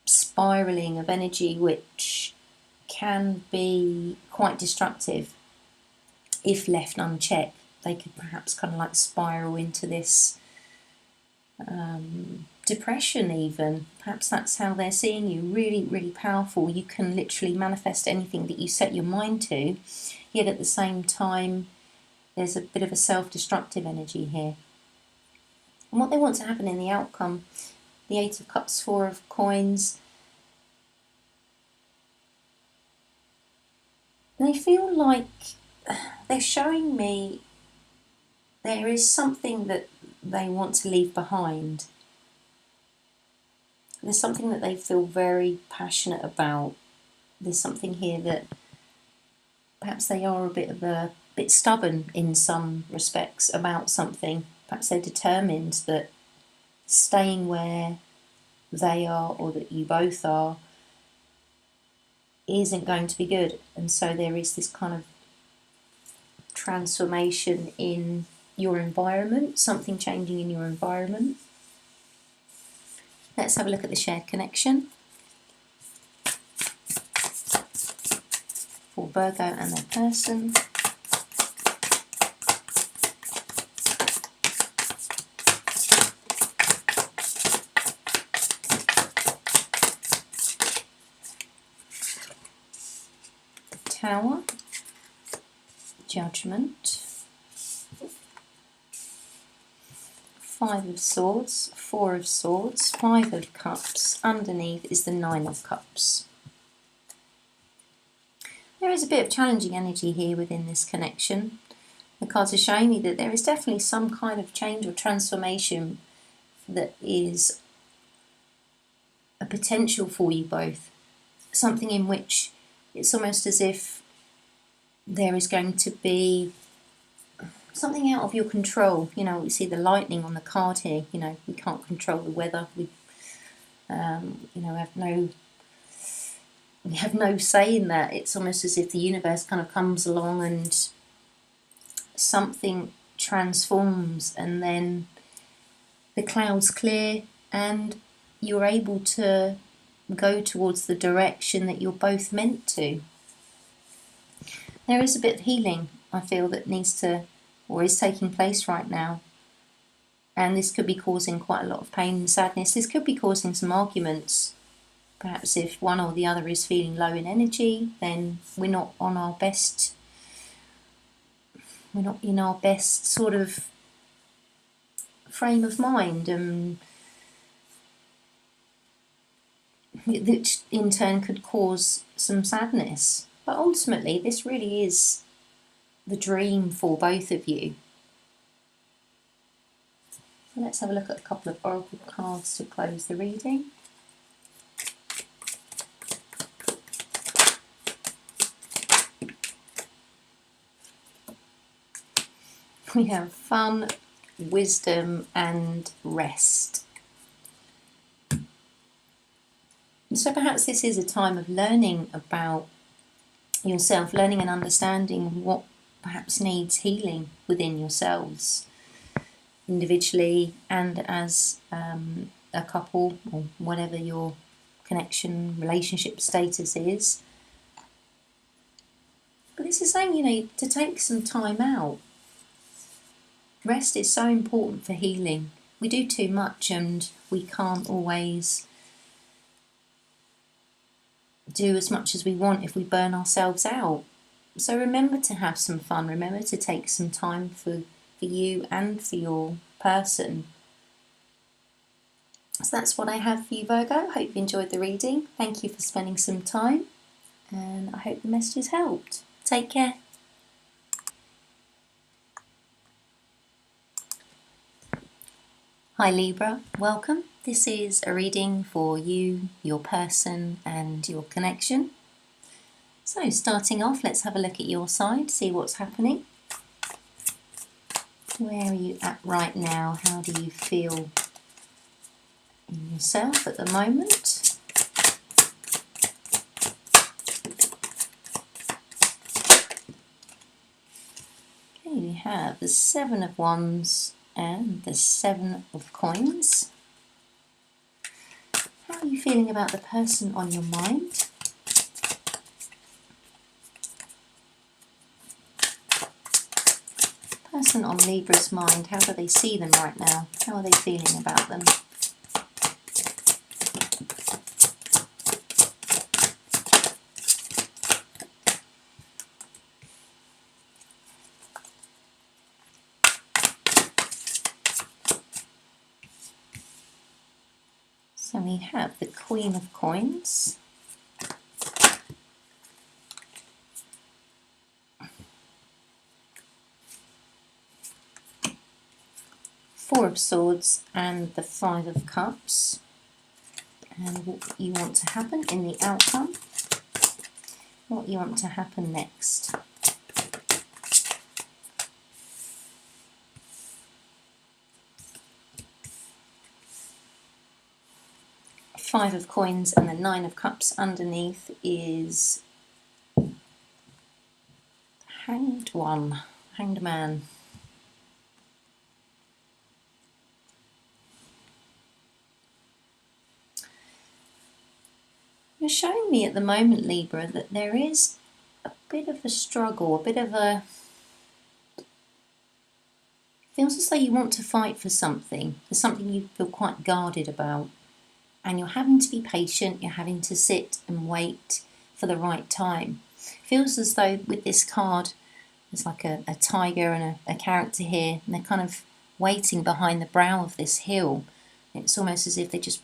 spiralling of energy which can be quite destructive if left unchecked. They could perhaps kind of like spiral into this depression even. Perhaps that's how they're seeing you. Really, really powerful. You can literally manifest anything that you set your mind to, yet at the same time there's a bit of a self-destructive energy here. And what they want to happen in the outcome, the Eight of Cups, Four of Coins, they feel like they're showing me there is something that they want to leave behind. There's something that they feel very passionate about. There's something here that perhaps they are a bit stubborn in some respects about something. Perhaps they're determined that staying where they are, or that you both are, isn't going to be good. And so there is this kind of transformation in your environment, something changing in your environment. Let's have a look at the shared connection for Virgo and their person. The Tower, Judgment, Five of Swords, Four of Swords, Five of Cups. Underneath is the Nine of Cups. There is a bit of challenging energy here within this connection. The cards are showing me that there is definitely some kind of change or transformation that is a potential for you both. Something in which it's almost as if there is going to be something out of your control. You know, we see the lightning on the card here. You know, we can't control the weather. We have no say in that. It's almost as if the universe kind of comes along and something transforms, and then the clouds clear and you're able to go towards the direction that you're both meant to. There is a bit of healing, I feel, that needs to, or is taking place right now. And this could be causing quite a lot of pain and sadness. This could be causing some arguments. Perhaps if one or the other is feeling low in energy, then we're not on our best, we're not in our best sort of frame of mind, which in turn could cause some sadness. But ultimately, this really is the dream for both of you. So let's have a look at a couple of oracle cards to close the reading. We have fun, wisdom, and rest. So perhaps this is a time of learning about yourself, learning and understanding what perhaps needs healing within yourselves, individually and as a couple, or whatever your connection, relationship status is. But this is saying, you know, to take some time out. Rest is so important for healing. We do too much and we can't always do as much as we want if we burn ourselves out. So remember to have some fun. Remember to take some time for you and for your person. So that's what I have for you, Virgo. Hope you enjoyed the reading. Thank you for spending some time, and I hope the messages helped. Take care. Hi Libra, welcome. This is a reading for you, your person, and your connection. So starting off, let's have a look at your side, see what's happening. Where are you at right now? How do you feel in yourself at the moment? Okay, we have the Seven of Wands and the Seven of Coins. How are you feeling about the person on your mind? Person on Libra's mind, how do they see them right now? How are they feeling about them? So we have the Queen of Coins, Four of Swords, and the Five of Cups. And what you want to happen in the outcome, what you want to happen next. Five of Coins and the Nine of Cups underneath is Hanged One, Hanged Man. You're showing me at the moment, Libra, that there is a bit of a struggle, a bit of a... Feels as though you want to fight for something. There's something you feel quite guarded about. And you're having to be patient, you're having to sit and wait for the right time. Feels as though with this card, there's like a tiger and a character here, and they're kind of waiting behind the brow of this hill. It's almost as if they're just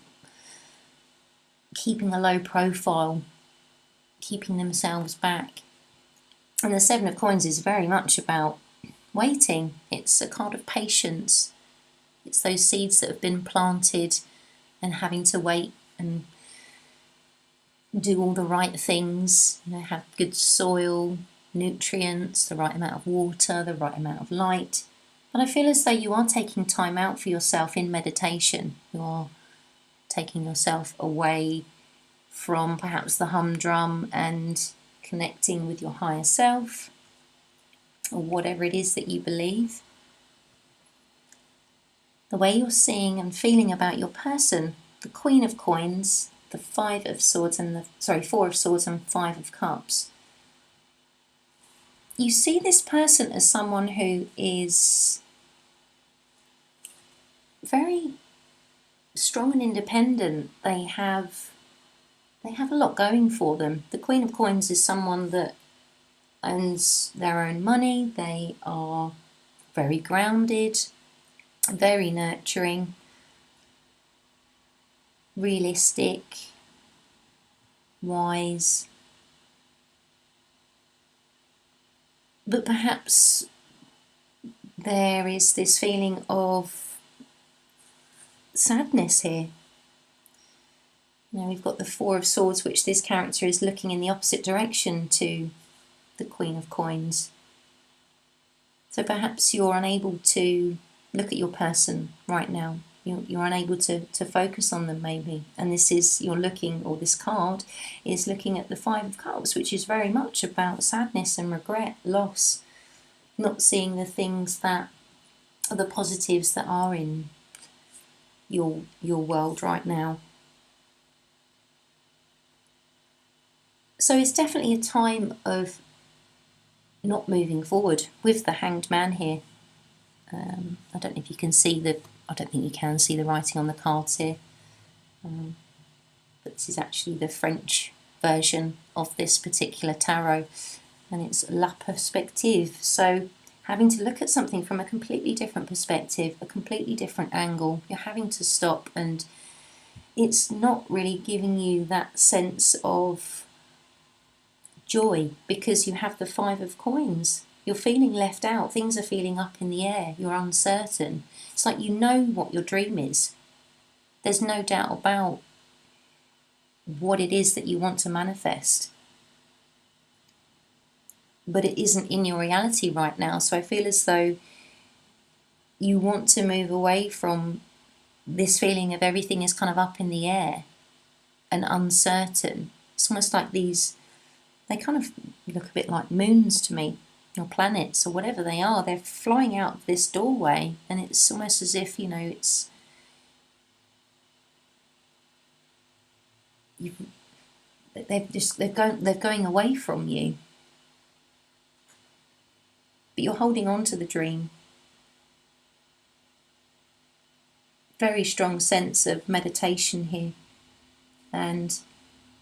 keeping a low profile, keeping themselves back. And the Seven of Coins is very much about waiting. It's a card of patience. It's those seeds that have been planted and having to wait and do all the right things, you know, have good soil, nutrients, the right amount of water, the right amount of light. But I feel as though you are taking time out for yourself in meditation. You are taking yourself away from perhaps the humdrum and connecting with your higher self, or whatever it is that you believe. The way you're seeing and feeling about your person, the Queen of Coins, the Five of Swords and the Four of Swords and Five of Cups. You see this person as someone who is very strong and independent. They have a lot going for them. The Queen of Coins is someone that owns their own money. They are very grounded, very nurturing, realistic, wise. But perhaps there is this feeling of sadness here. Now we've got the Four of Swords, which this character is looking in the opposite direction to the Queen of Coins. So perhaps you're unable to look at your person right now. You're unable to focus on them maybe. And this card is looking at the Five of Cups, which is very much about sadness and regret, loss, not seeing the things that are the positives that are in your world right now. So it's definitely a time of not moving forward with the Hanged Man here. I don't know if you can see I don't think you can see the writing on the cards here. But this is actually the French version of this particular tarot, and it's La Perspective. So having to look at something from a completely different perspective, a completely different angle. You're having to stop, and it's not really giving you that sense of joy because you have the Five of Coins. You're feeling left out. Things are feeling up in the air. You're uncertain. It's like you know what your dream is. There's no doubt about what it is that you want to manifest. But it isn't in your reality right now. So I feel as though you want to move away from this feeling of everything is kind of up in the air and uncertain. It's almost like they kind of look a bit like moons to me, or planets, or whatever they are. They're flying out of this doorway, and it's almost as if, they're going away from you. But you're holding on to the dream. Very strong sense of meditation here, and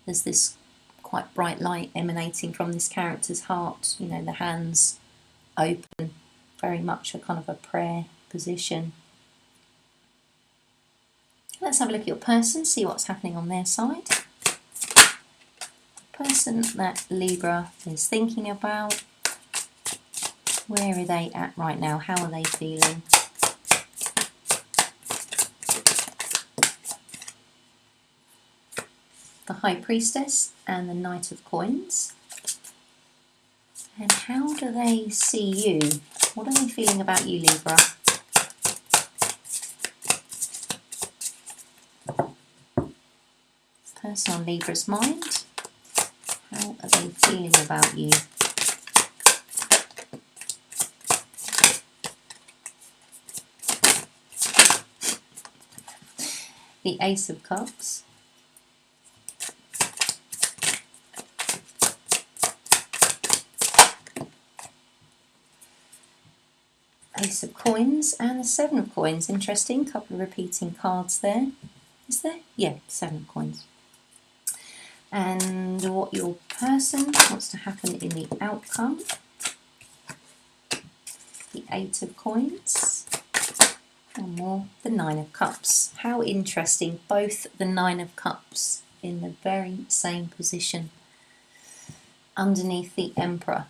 there's this quite bright light emanating from this character's heart, the hands open, very much a kind of a prayer position. Let's have a look at your person, see what's happening on their side. The person that Libra is thinking about, where are they at right now? How are they feeling? The High Priestess and the Knight of Coins. And how do they see you? What are they feeling about you, Libra? Person on Libra's mind. How are they feeling about you? The Ace of Cups. Ace of Coins and the Seven of Coins. Interesting, couple of repeating cards there. Is there? Yeah, Seven of Coins. And what your person wants to happen in the outcome. The Eight of Coins. And more, the Nine of Cups. How interesting, both the Nine of Cups in the very same position underneath the Emperor.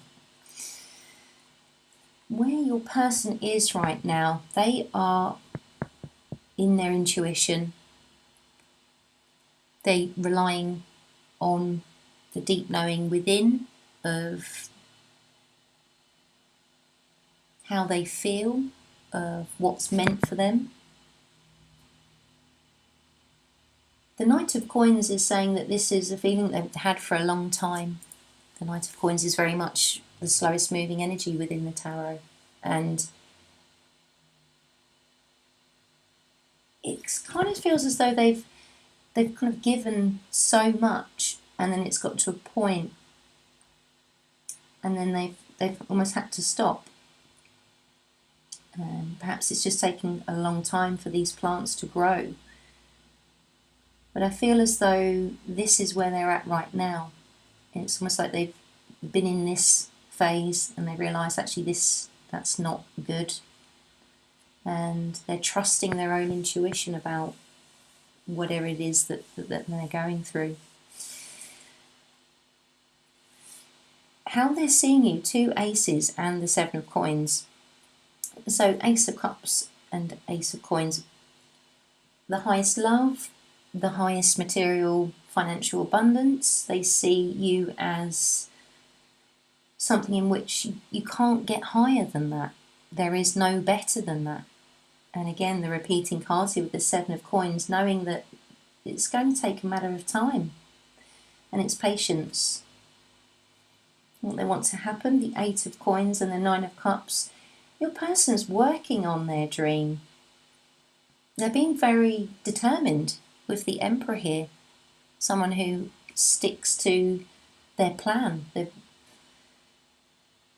Where your person is right now, they are in their intuition. They're relying on the deep knowing within of how they feel, of what's meant for them. The Knight of Coins is saying that this is a feeling they've had for a long time. The Knight of Coins is very much the slowest moving energy within the tarot, and it kind of feels as though they've kind of given so much, and then it's got to a point, and then they've almost had to stop. Perhaps it's just taking a long time for these plants to grow. But I feel as though this is where they're at right now. It's almost like they've been in this phase and they realise actually that's not good. And they're trusting their own intuition about whatever it is that they're going through. How they're seeing you, two aces and the Seven of Coins. So Ace of Cups and Ace of Coins, the highest love, the highest material financial abundance. They see you as something in which you can't get higher than that. There is no better than that. And again, the repeating cards here with the Seven of Coins, knowing that it's going to take a matter of time and it's patience. What they want to happen, the Eight of Coins and the Nine of Cups, your person's working on their dream. They're being very determined with the Emperor here. Someone who sticks to their plan. They're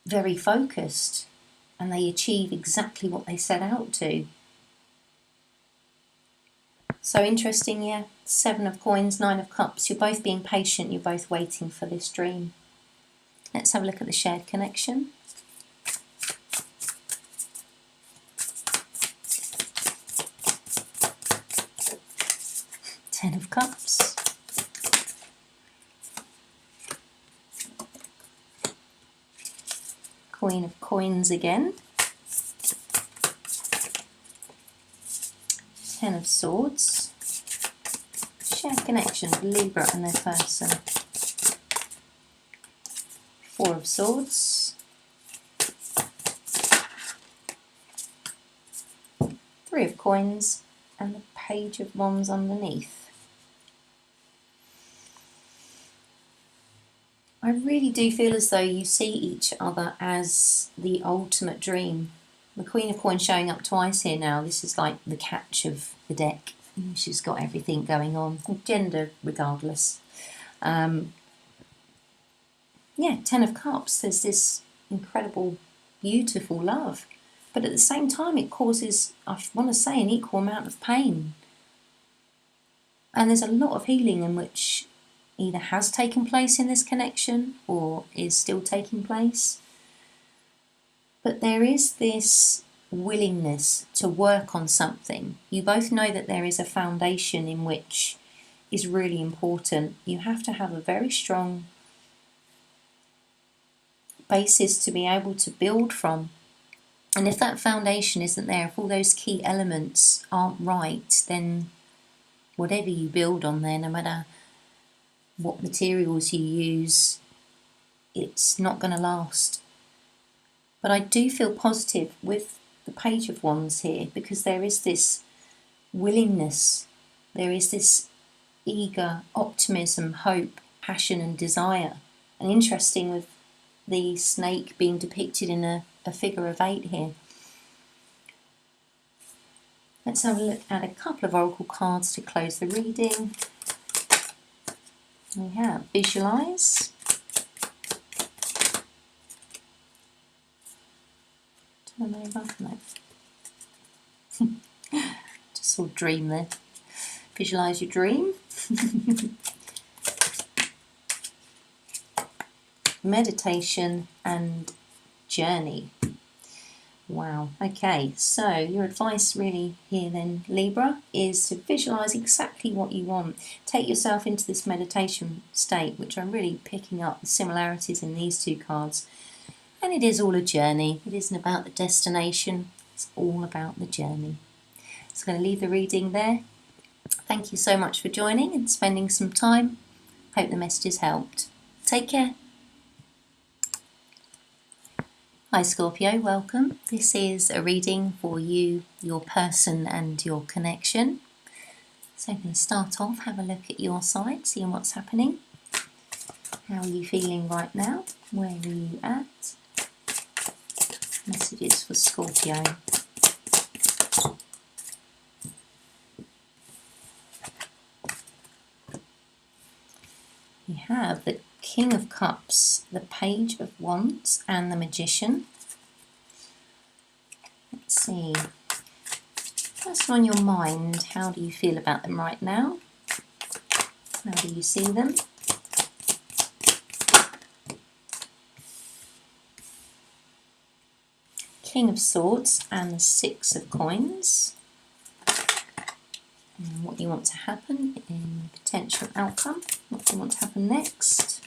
very focused and they achieve exactly what they set out to. So interesting, yeah. Seven of Coins, Nine of Cups. You're both being patient. You're both waiting for this dream. Let's have a look at the shared connection. Ten of Cups. Queen of Coins again. Ten of Swords. Shared connection, Libra and their person. Four of Swords. Three of Coins and the Page of Wands underneath. I really do feel as though you see each other as the ultimate dream. The Queen of Coins showing up twice here now. This is like the catch of the deck. She's got everything going on, gender regardless. Yeah, Ten of Cups. There's this incredible, beautiful love. But at the same time, it causes, I want to say, an equal amount of pain. And there's a lot of healing in which either has taken place in this connection or is still taking place. But there is this willingness to work on something. You both know that there is a foundation in which is really important. You have to have a very strong basis to be able to build from. And if that foundation isn't there, if all those key elements aren't right, then whatever you build on there, no matter what materials you use, it's not going to last. But I do feel positive with the Page of Wands here, because there is this willingness, there is this eager optimism, hope, passion and desire. And interesting with the snake being depicted in a figure of 8 here. Let's have a look at a couple of oracle cards to close the reading. We have visualize, turn over, no, just saw dream there. Visualize your dream. Meditation and journey. Wow, okay, so your advice really here then, Libra, is to visualise exactly what you want. Take yourself into this meditation state, which I'm really picking up the similarities in these two cards. And it is all a journey. It isn't about the destination, it's all about the journey. So I'm going to leave the reading there. Thank you so much for joining and spending some time. Hope the messages helped. Take care. Hi Scorpio, welcome. This is a reading for you, your person and your connection. So I'm going to start off, have a look at your side, seeing what's happening. How are you feeling right now? Where are you at? Messages for Scorpio. We have the King of Cups, the Page of Wands and the Magician. Let's see. What's on your mind? How do you feel about them right now? How do you see them? King of Swords and the Six of Coins. And what you want to happen in potential outcome. What you want to happen next.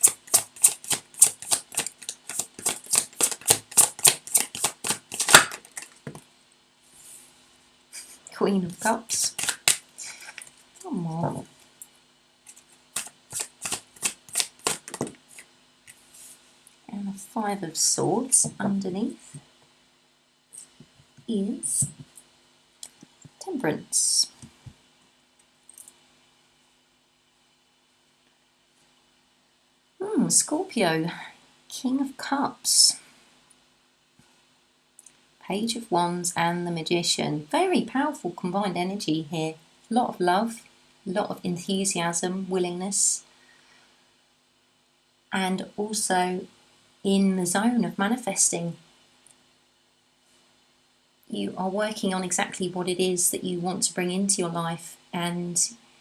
Queen of Cups. One more. And a Five of Swords underneath is Temperance. Scorpio, King of Cups, Page of Wands and the Magician. Very powerful combined energy here. A lot of love, a lot of enthusiasm, willingness, and also in the zone of manifesting. You are working on exactly what it is that you want to bring into your life, and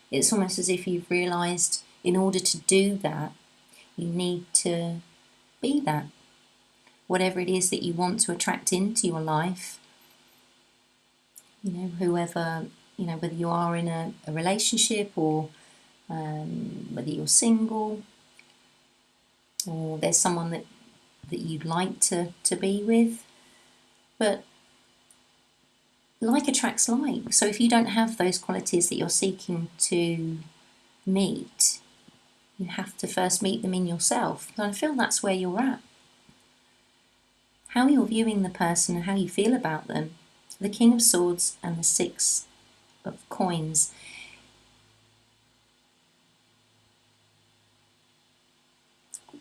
it's almost as if you've realised in order to do that, you need to be that. Whatever it is that you want to attract into your life, whoever, whether you are in a relationship or whether you're single or there's someone that you'd like to be with, but like attracts like. So if you don't have those qualities that you're seeking to meet, you have to first meet them in yourself. And I feel that's where you're at. How you're viewing the person and how you feel about them. The King of Swords and the Six of Coins.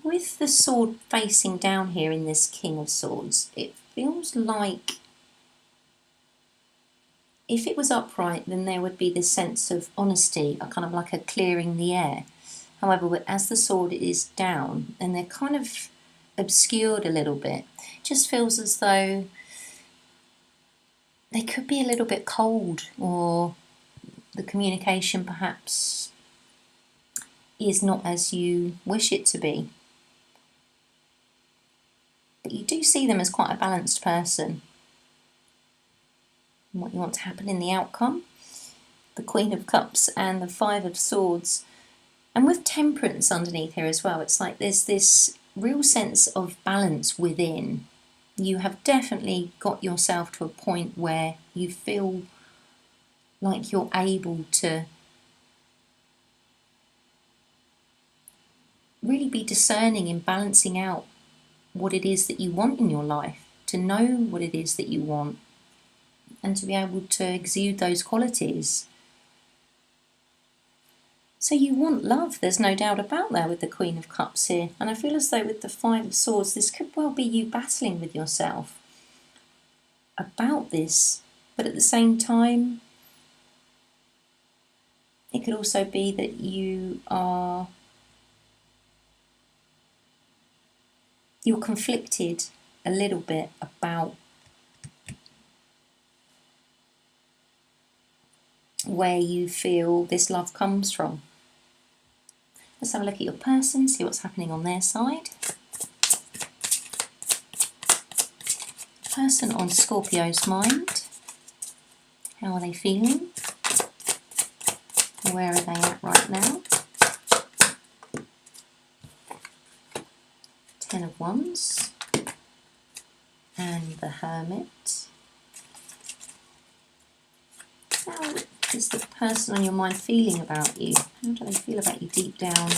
With the sword facing down here in this King of Swords, it feels like if it was upright, then there would be this sense of honesty, a kind of like a clearing the air. However, as the sword is down, and they're kind of obscured a little bit, it just feels as though they could be a little bit cold, or the communication perhaps is not as you wish it to be. But you do see them as quite a balanced person. And what you want to happen in the outcome, the Queen of Cups and the Five of Swords. And with Temperance underneath here as well, it's like there's this real sense of balance within. You have definitely got yourself to a point where you feel like you're able to really be discerning in balancing out what it is that you want in your life, to know what it is that you want, and to be able to exude those qualities. So you want love, there's no doubt about that with the Queen of Cups here. And I feel as though with the Five of Swords, this could well be you battling with yourself about this. But at the same time, it could also be that you're conflicted a little bit about where you feel this love comes from. Let's have a look at your person, see what's happening on their side. Person on Scorpio's mind. How are they feeling? Where are they at right now? Ten of Wands. And the Hermit. How is the person on your mind feeling about you? How do they feel about you deep down?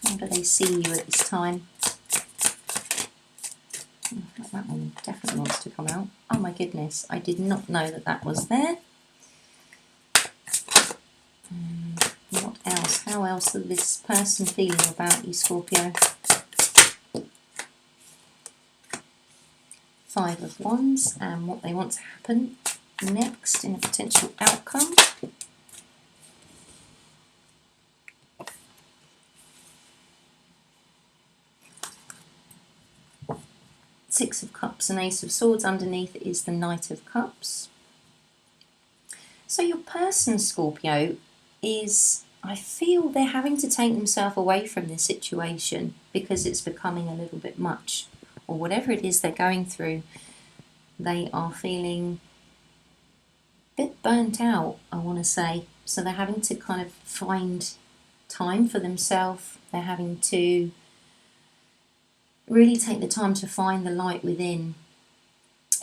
How do they see you at this time? That one definitely wants to come out. Oh my goodness, I did not know that that was there. What else? How else is this person feeling about you, Scorpio? Five of Wands, and what they want to happen next in a potential outcome. Six of Cups and Ace of Swords. Underneath is the Knight of Cups. So your person, Scorpio, is, I feel they're having to take themselves away from this situation because it's becoming a little bit much, or whatever it is they're going through. They are feeling a bit burnt out, I want to say. So they're having to kind of find time for themselves. They're having to really take the time to find the light within.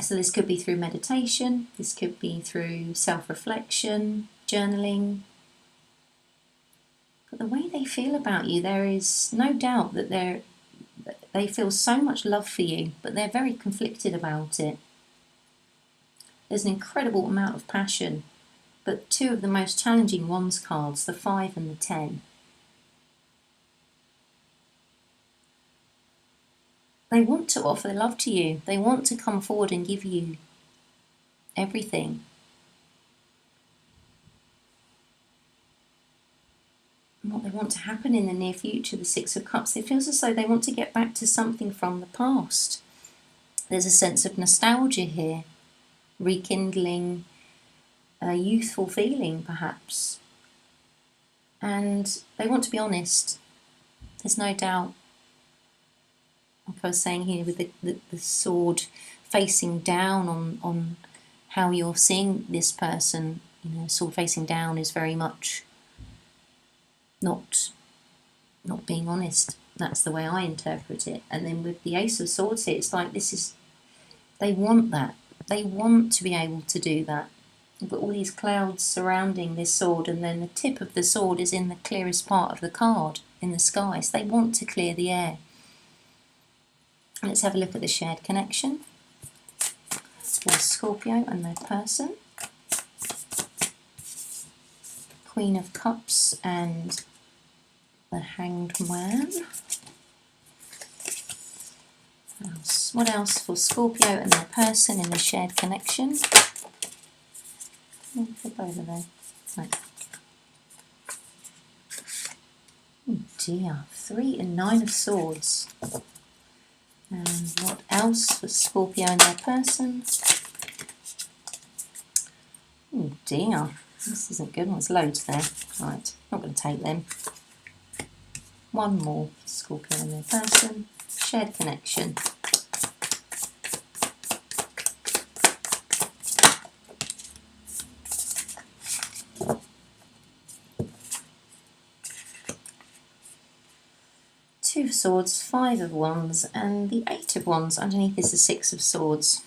So this could be through meditation, this could be through self-reflection, journaling. But the way they feel about you, there is no doubt that they feel so much love for you, but they're very conflicted about it. There's an incredible amount of passion, but two of the most challenging Wands cards, the 5 and the 10. They want to offer love to you. They want to come forward and give you everything. And what they want to happen in the near future, the Six of Cups, it feels as though they want to get back to something from the past. There's a sense of nostalgia here, rekindling a youthful feeling perhaps. And they want to be honest. There's no doubt. Like I was saying here with the sword facing down on how you're seeing this person, sword facing down is very much not being honest. That's the way I interpret it. And then with the Ace of Swords here, it's like they want that. They want to be able to do that. You've got all these clouds surrounding this sword, and then the tip of the sword is in the clearest part of the card, in the sky. So they want to clear the air. Let's have a look at the shared connection for Scorpio and their person. Queen of Cups and the Hanged Man. What else for Scorpio and their person in the shared connection? Flip over there. Right. Oh dear, 3 and 9 of Swords. And what else for Scorpio and their person? Oh dear, this isn't good. There's loads there. Right, not going to take them. One more for Scorpio and their person. Shared connection. Two of Swords, 5 of Wands, and the 8 of Wands. Underneath is the 6 of Swords.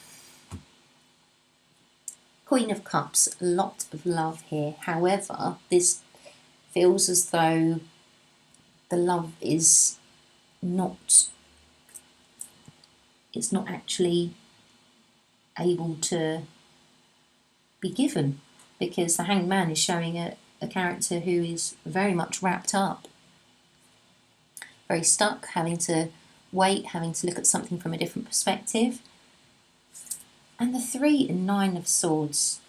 Queen of Cups, a lot of love here. However, this feels as though the love is not actually able to be given, because the Hanged Man is showing a character who is very much wrapped up, very stuck, having to wait, having to look at something from a different perspective. And the 3 and 9 of Swords.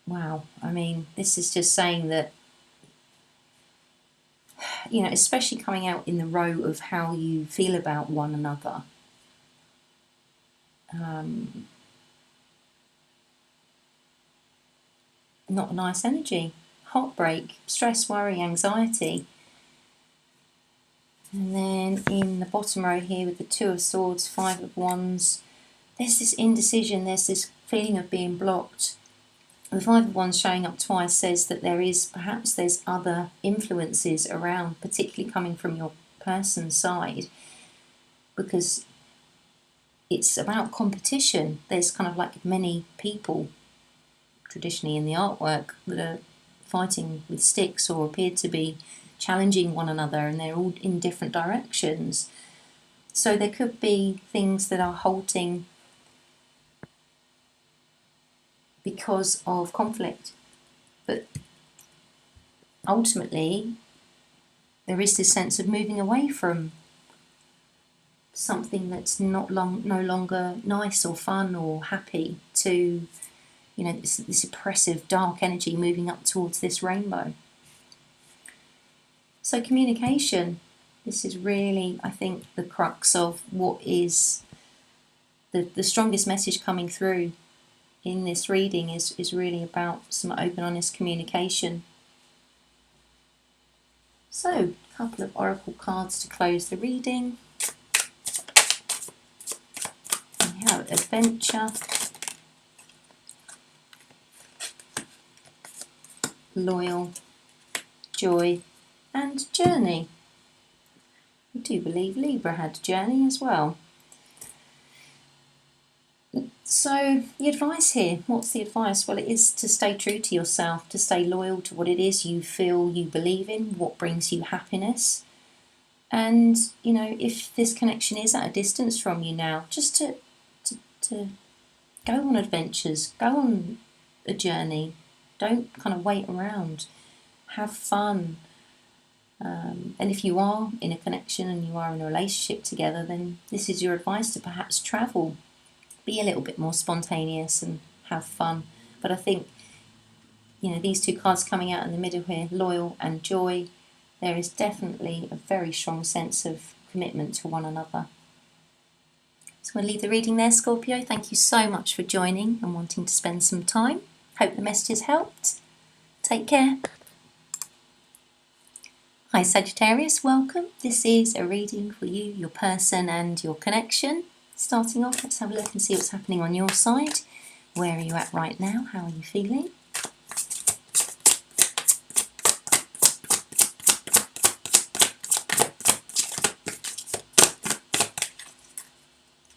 Wow, I mean, this is just saying that, you know, especially coming out in the row of how you feel about one another. Not a nice energy. Heartbreak, stress, worry, anxiety. And then in the bottom row here with the 2 of Swords, 5 of Wands, there's this indecision, there's this feeling of being blocked. The 5 of Wands showing up twice says that perhaps there's other influences around, particularly coming from your person's side, because it's about competition. There's kind of like many people traditionally in the artwork that are fighting with sticks or appear to be challenging one another, and they're all in different directions. So there could be things that are halting because of conflict, but ultimately there is this sense of moving away from something that's no longer nice or fun or happy, to, you know, this oppressive dark energy moving up towards this rainbow. So communication, this is really, I think, the crux of what is the strongest message coming through in this reading is really about some open, honest communication. So, a couple of oracle cards to close the reading. We have adventure, loyal, joy, and journey. I do believe Libra had journey as well. So the advice here, what's the advice? Well, it is to stay true to yourself, to stay loyal to what it is you feel you believe in, what brings you happiness. And, you know, if this connection is at a distance from you now, just to go on adventures, go on a journey. Don't kind of wait around. Have fun. And if you are in a connection and you are in a relationship together, then this is your advice to perhaps travel. Be a little bit more spontaneous and have fun. But I think, you know, these 2 cards coming out in the middle here, loyal and joy, there is definitely a very strong sense of commitment to one another. So I'm going to leave the reading there, Scorpio. Thank you so much for joining and wanting to spend some time. Hope the messages helped. Take care. Hi Sagittarius, welcome. This is a reading for you, your person and your connection. Starting off, let's have a look and see what's happening on your side. Where are you at right now? How are you feeling?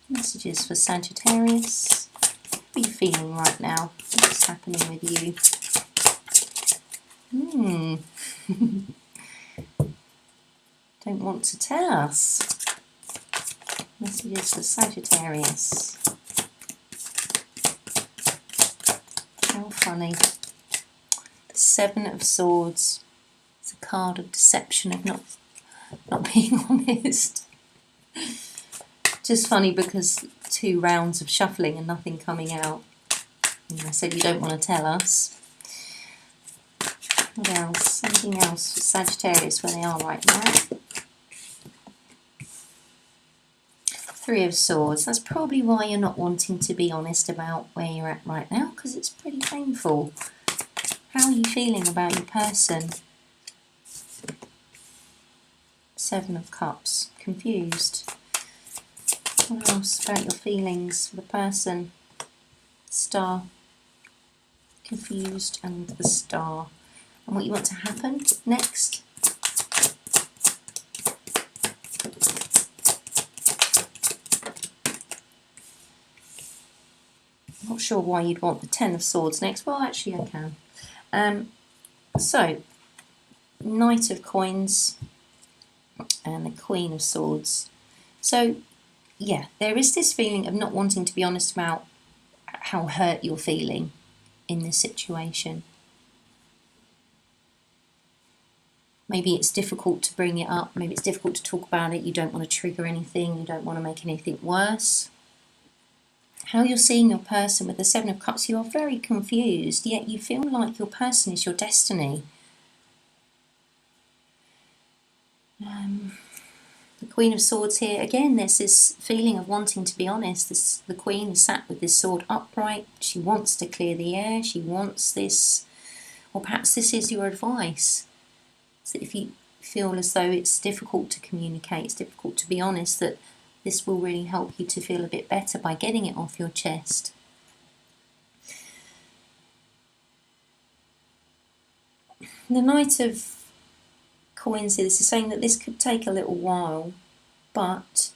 Messages for Sagittarius. How are you feeling right now? What's happening with you? Don't want to tell us. Messages for Sagittarius. How funny. The 7 of Swords. It's a card of deception, of not being honest. Just funny because 2 rounds of shuffling and nothing coming out. And I said you don't want to tell us. What else? Something else for Sagittarius where they are right now. 3 of Swords. That's probably why you're not wanting to be honest about where you're at right now, because it's pretty painful. How are you feeling about your person? 7 of Cups. Confused. What else about your feelings for the person? Star. Confused and the Star. And what you want to happen next? Not sure why you'd want the 10 of Swords next. Well, actually I can. So, Knight of Coins and the Queen of Swords. So, yeah, there is this feeling of not wanting to be honest about how hurt you're feeling in this situation. Maybe it's difficult to bring it up. Maybe it's difficult to talk about it. You don't want to trigger anything. You don't want to make anything worse. How you're seeing your person with the Seven of Cups, you are very confused, yet you feel like your person is your destiny. The Queen of Swords here, again, there's this feeling of wanting to be honest. The Queen is sat with this sword upright. She wants to clear the air. She wants this, or perhaps this is your advice. So if you feel as though it's difficult to communicate, it's difficult to be honest, that this will really help you to feel a bit better by getting it off your chest. The Knight of Coins here, this is saying that this could take a little while, but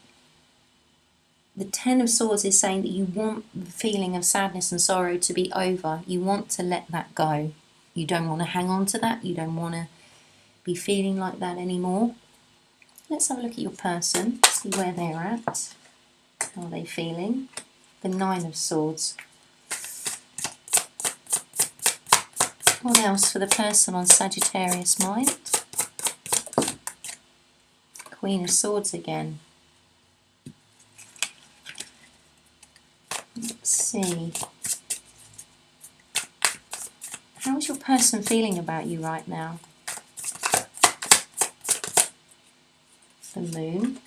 the Ten of Swords is saying that you want the feeling of sadness and sorrow to be over. You want to let that go. You don't want to hang on to that. You don't want to be feeling like that anymore. Let's have a look at your person, see where they're at. How are they feeling? The Nine of Swords. What else for the person on Sagittarius mind? Queen of Swords again. Let's see. How is your person feeling about you right now? The Moon.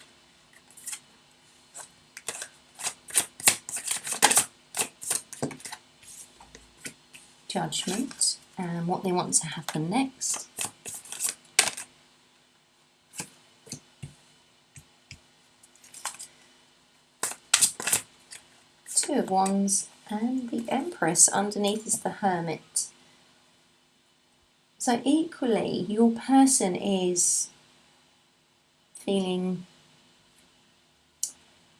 Judgment. And what they want to happen next. Two of Wands and the Empress. Underneath is the Hermit. So equally, your person is feeling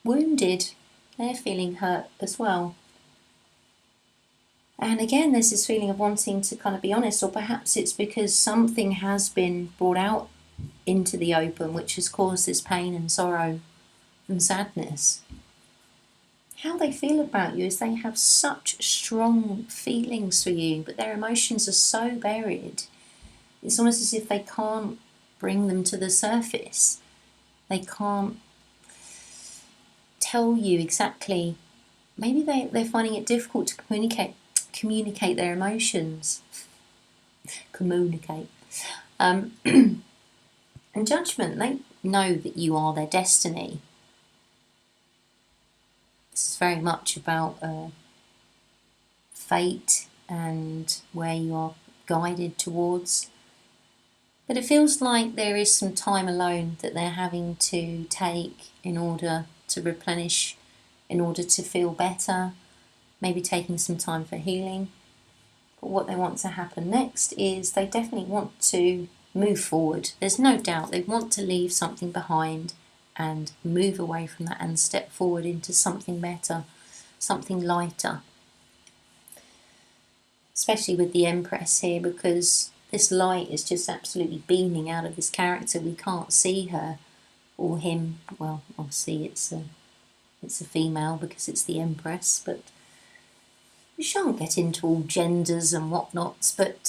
wounded. They're feeling hurt as well. And again, there's this feeling of wanting to kind of be honest, or perhaps it's because something has been brought out into the open which has caused this pain and sorrow and sadness. How they feel about you is they have such strong feelings for you, but their emotions are so buried. It's almost as if they can't bring them to the surface. They can't tell you exactly. Maybe they're finding it difficult to communicate their emotions. Communicate. And Judgment, they know that you are their destiny. This is very much about fate and where you are guided towards. But it feels like there is some time alone that they're having to take in order to replenish, in order to feel better, maybe taking some time for healing. But what they want to happen next is they definitely want to move forward. There's no doubt they want to leave something behind and move away from that and step forward into something better, something lighter. Especially with the Empress here, because this light is just absolutely beaming out of this character. We can't see her or him. Well, obviously it's a female because it's the Empress, but we shan't get into all genders and whatnots. But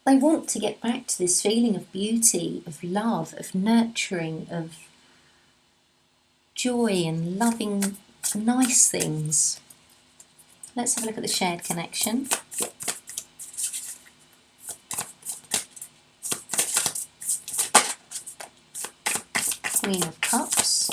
they want to get back to this feeling of beauty, of love, of nurturing, of joy and loving nice things. Let's have a look at the shared connection. Queen of Cups.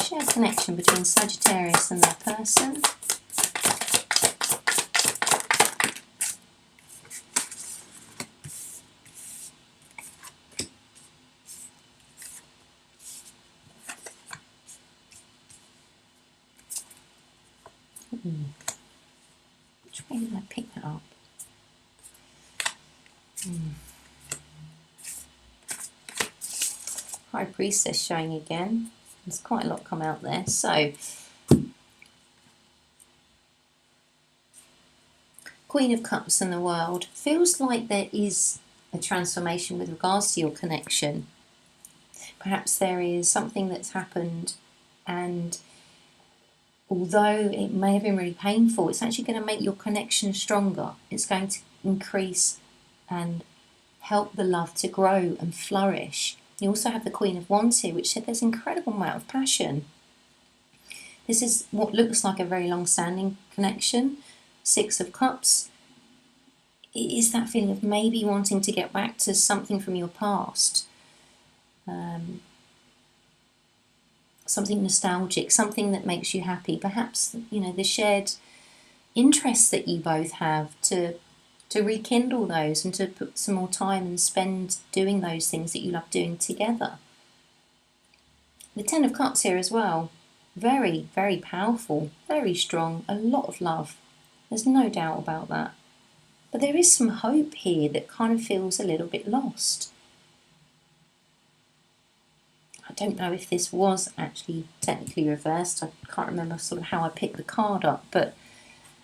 Shared connection between Sagittarius and their person. Which way did I pick that up? High Priestess showing again. There's quite a lot come out there. So, Queen of Cups and the World. Feels like there is a transformation with regards to your connection. Perhaps there is something that's happened And although it may have been really painful, it's actually going to make your connection stronger. It's going to increase and help the love to grow and flourish. You also have the Queen of Wands here, which said there's an incredible amount of passion. This is what looks like a very long-standing connection. Six of Cups. It is that feeling of maybe wanting to get back to something from your past. Something nostalgic, something that makes you happy. Perhaps, the shared interests that you both have, to rekindle those and to put some more time and spend doing those things that you love doing together. The Ten of Cups here as well. Very, very powerful, very strong, a lot of love. There's no doubt about that. But there is some hope here that kind of feels a little bit lost. I don't know if this was actually technically reversed. I can't remember sort of how I picked the card up, but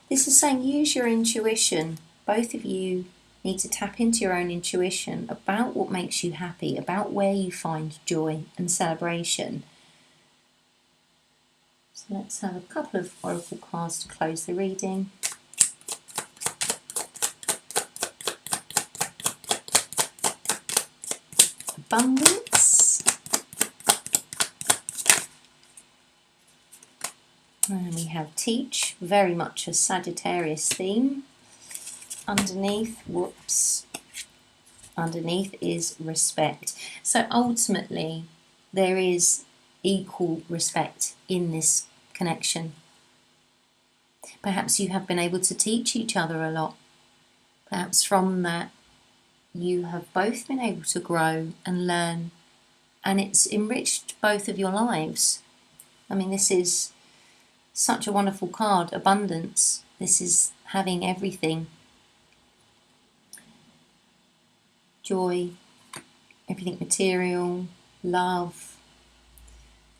this is saying use your intuition. Both of you need to tap into your own intuition about what makes you happy, about where you find joy and celebration. So let's have a couple of oracle cards to close the reading. Abundance. And we have teach, very much a Sagittarius theme. Underneath is respect. So ultimately, there is equal respect in this connection. Perhaps you have been able to teach each other a lot. Perhaps from that, you have both been able to grow and learn, and it's enriched both of your lives. I mean, this is such a wonderful card, abundance. This is having everything. Joy, everything material, love.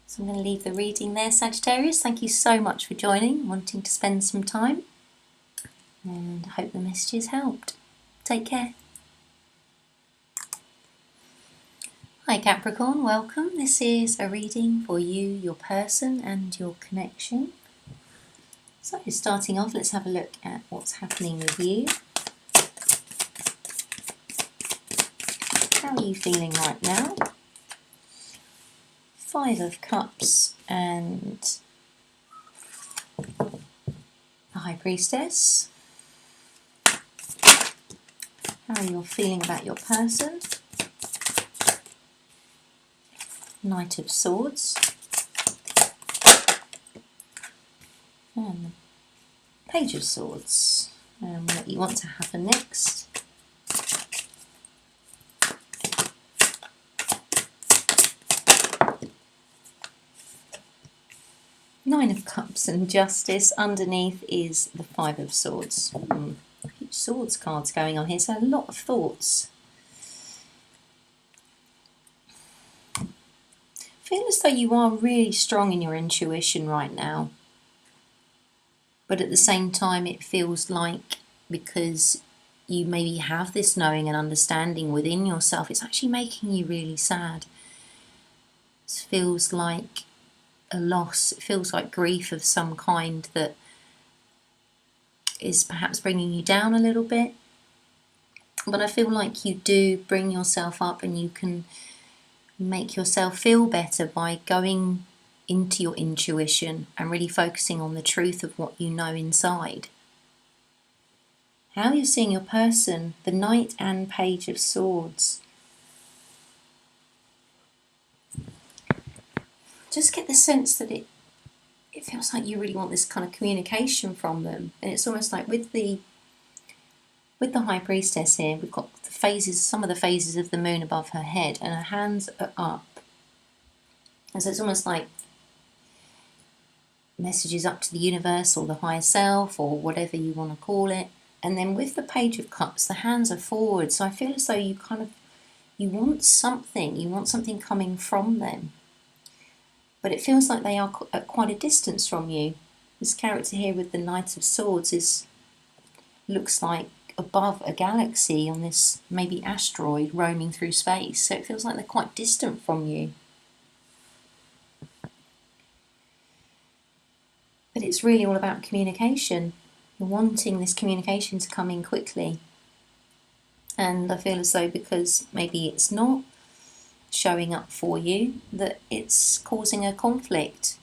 So I'm going to leave the reading there, Sagittarius. Thank you so much for joining, wanting to spend some time. And I hope the messages helped. Take care. Hi Capricorn, welcome. This is a reading for you, your person and your connection. So starting off, let's have a look at what's happening with you. How are you feeling right now? Five of Cups and the High Priestess. How are you feeling about your person? Knight of Swords. And the Page of Swords. And what you want to happen next. Nine of Cups and Justice. Underneath is the Five of Swords. Huge swords cards going on here, so a lot of thoughts. Feel as though you are really strong in your intuition right now. But at the same time, it feels like because you maybe have this knowing and understanding within yourself, it's actually making you really sad. It feels like a loss. It feels like grief of some kind that is perhaps bringing you down a little bit. But I feel like you do bring yourself up and you can make yourself feel better by going into your intuition and really focusing on the truth of what you know inside. How you're seeing your person, the Knight and Page of Swords. Just get the sense that it feels like you really want this kind of communication from them. And it's almost like with the High Priestess here, we've got the phases, some of the phases of the moon above her head, and her hands are up. And so it's almost like messages up to the universe or the higher self or whatever you want to call it. And then with the Page of Cups, the hands are forward. So I feel as though you want something coming from them. But it feels like they are at quite a distance from you. This character here with the Knight of Swords looks like above a galaxy on this maybe asteroid roaming through space. So it feels like they're quite distant from you. it's really all about communication. You're wanting this communication to come in quickly. And I feel as though because maybe it's not showing up for you, that it's causing a conflict.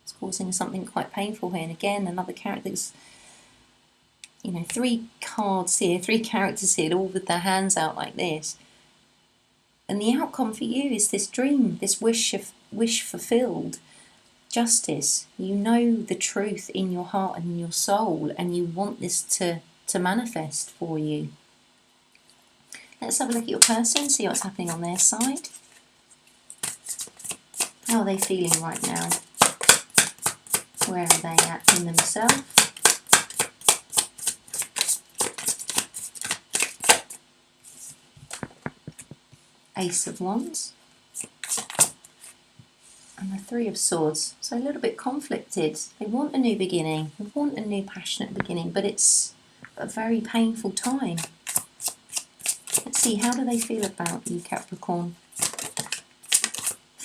It's causing something quite painful here. And again, another character that's, you know, 3 cards here, 3 characters here, all with their hands out like this. And the outcome for you is this dream, this wish fulfilled. Justice. You know the truth in your heart and in your soul, and you want this to manifest for you. Let's have a look at your person, see what's happening on their side. How are they feeling right now? Where are they at in themselves? Ace of Wands. And the 3 of Swords. So a little bit conflicted. They want a new beginning. They want a new passionate beginning, but it's a very painful time. Let's see, how do they feel about you, Capricorn?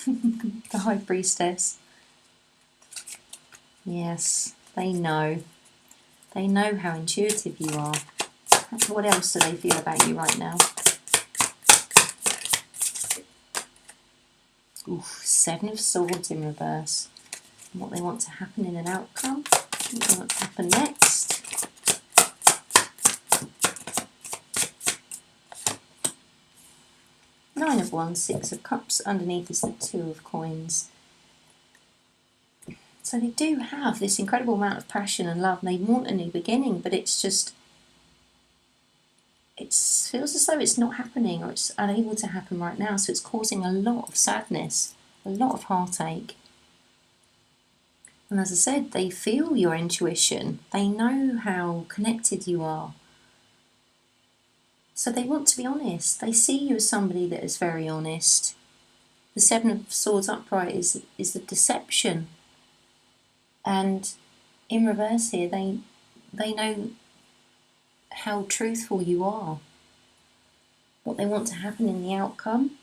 The High Priestess. Yes, they know. They know how intuitive you are. What else do they feel about you right now? Oof, 7 of Swords in reverse. And what they want to happen in an outcome. What they want to happen next. Nine of Wands, 6 of Cups. Underneath is the 2 of Coins. So they do have this incredible amount of passion and love, and they want a new beginning, but it's just, it feels as though it's not happening, or it's unable to happen right now, so it's causing a lot of sadness, a lot of heartache. And as I said, they feel your intuition, they know how connected you are. So they want to be honest, they see you as somebody that is very honest. The 7 of Swords upright is the deception. And in reverse here, they know how truthful you are, what they want to happen in the outcome.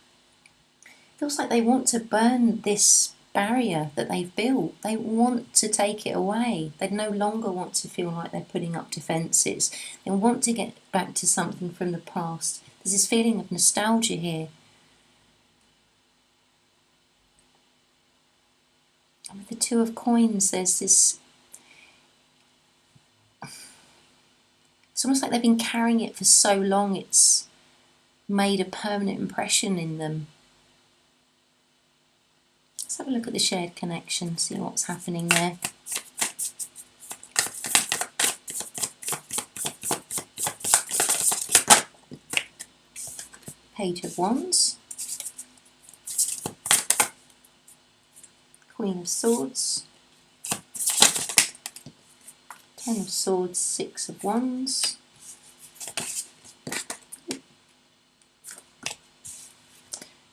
It feels like they want to burn this barrier that they've built. They want to take it away. They no longer want to feel like they're putting up defences. They want to get back to something from the past. There's this feeling of nostalgia here. And with the 2 of Coins, there's this, it's almost like they've been carrying it for so long, it's made a permanent impression in them. Let's have a look at the shared connection, see what's happening there. Page of Wands. Queen of Swords. 10 of Swords, 6 of Wands.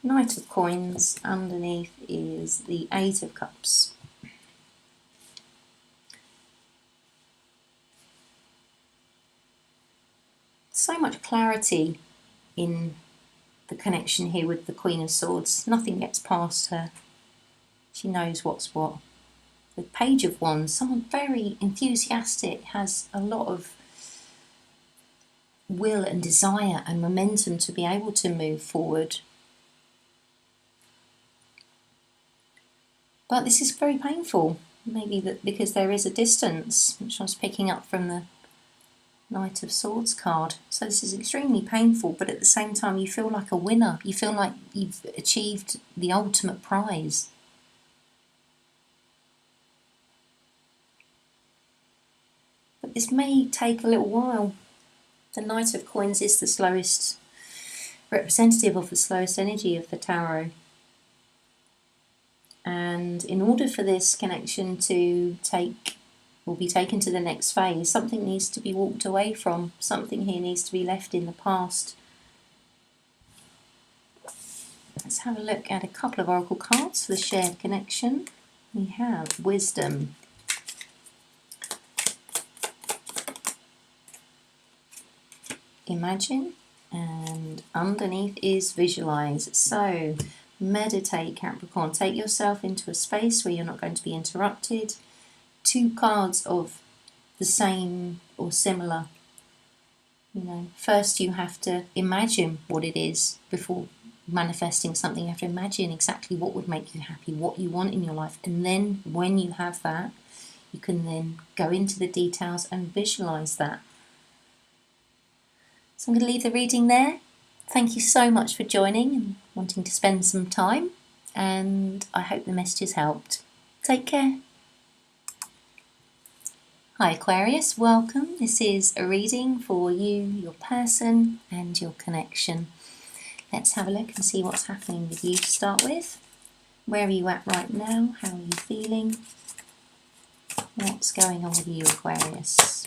Knight of Coins, underneath is the 8 of Cups. So much clarity in the connection here with the Queen of Swords. Nothing gets past her. She knows what's what. With Page of Wands, someone very enthusiastic, has a lot of will and desire and momentum to be able to move forward. But this is very painful, maybe that because there is a distance, which I was picking up from the Knight of Swords card. So this is extremely painful, but at the same time you feel like a winner. You feel like you've achieved the ultimate prize. But this may take a little while. The Knight of Coins is the slowest representative of the slowest energy of the tarot. And in order for this connection to be taken to the next phase, something needs to be walked away from. Something here needs to be left in the past. Let's have a look at a couple of oracle cards for the shared connection. We have Wisdom. Imagine, and underneath is Visualize. So meditate, Capricorn. Take yourself into a space where you're not going to be interrupted. two cards of the same or similar. You know, first you have to imagine what it is before manifesting something. You have to imagine exactly what would make you happy, what you want in your life, and then when you have that, you can then go into the details and visualize that. So I'm going to leave the reading there. Thank you so much for joining and wanting to spend some time, and I hope the messages helped. Take care. Hi Aquarius, welcome. This is a reading for you, your person and your connection. Let's have a look and see what's happening with you to start with. Where are you at right now? How are you feeling? What's going on with you, Aquarius?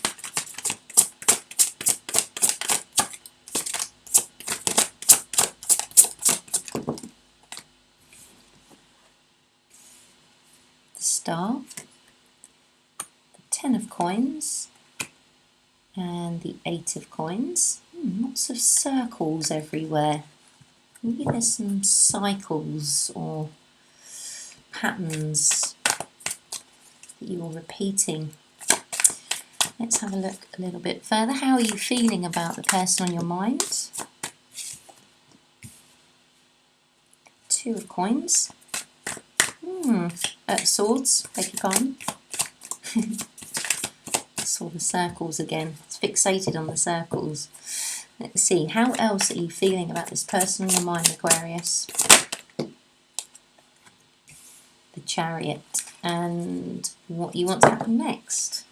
The Star, the Ten of Coins, and the Eight of Coins. Lots of circles everywhere. Maybe there's some cycles or patterns that you're repeating. Let's have a look a little bit further. How are you feeling about the person on your mind? Two of Coins. Swords, beg your pardon. Saw the circles again. It's fixated on the circles. Let's see, how else are you feeling about this person on your mind, Aquarius? The Chariot, and what you want to happen next.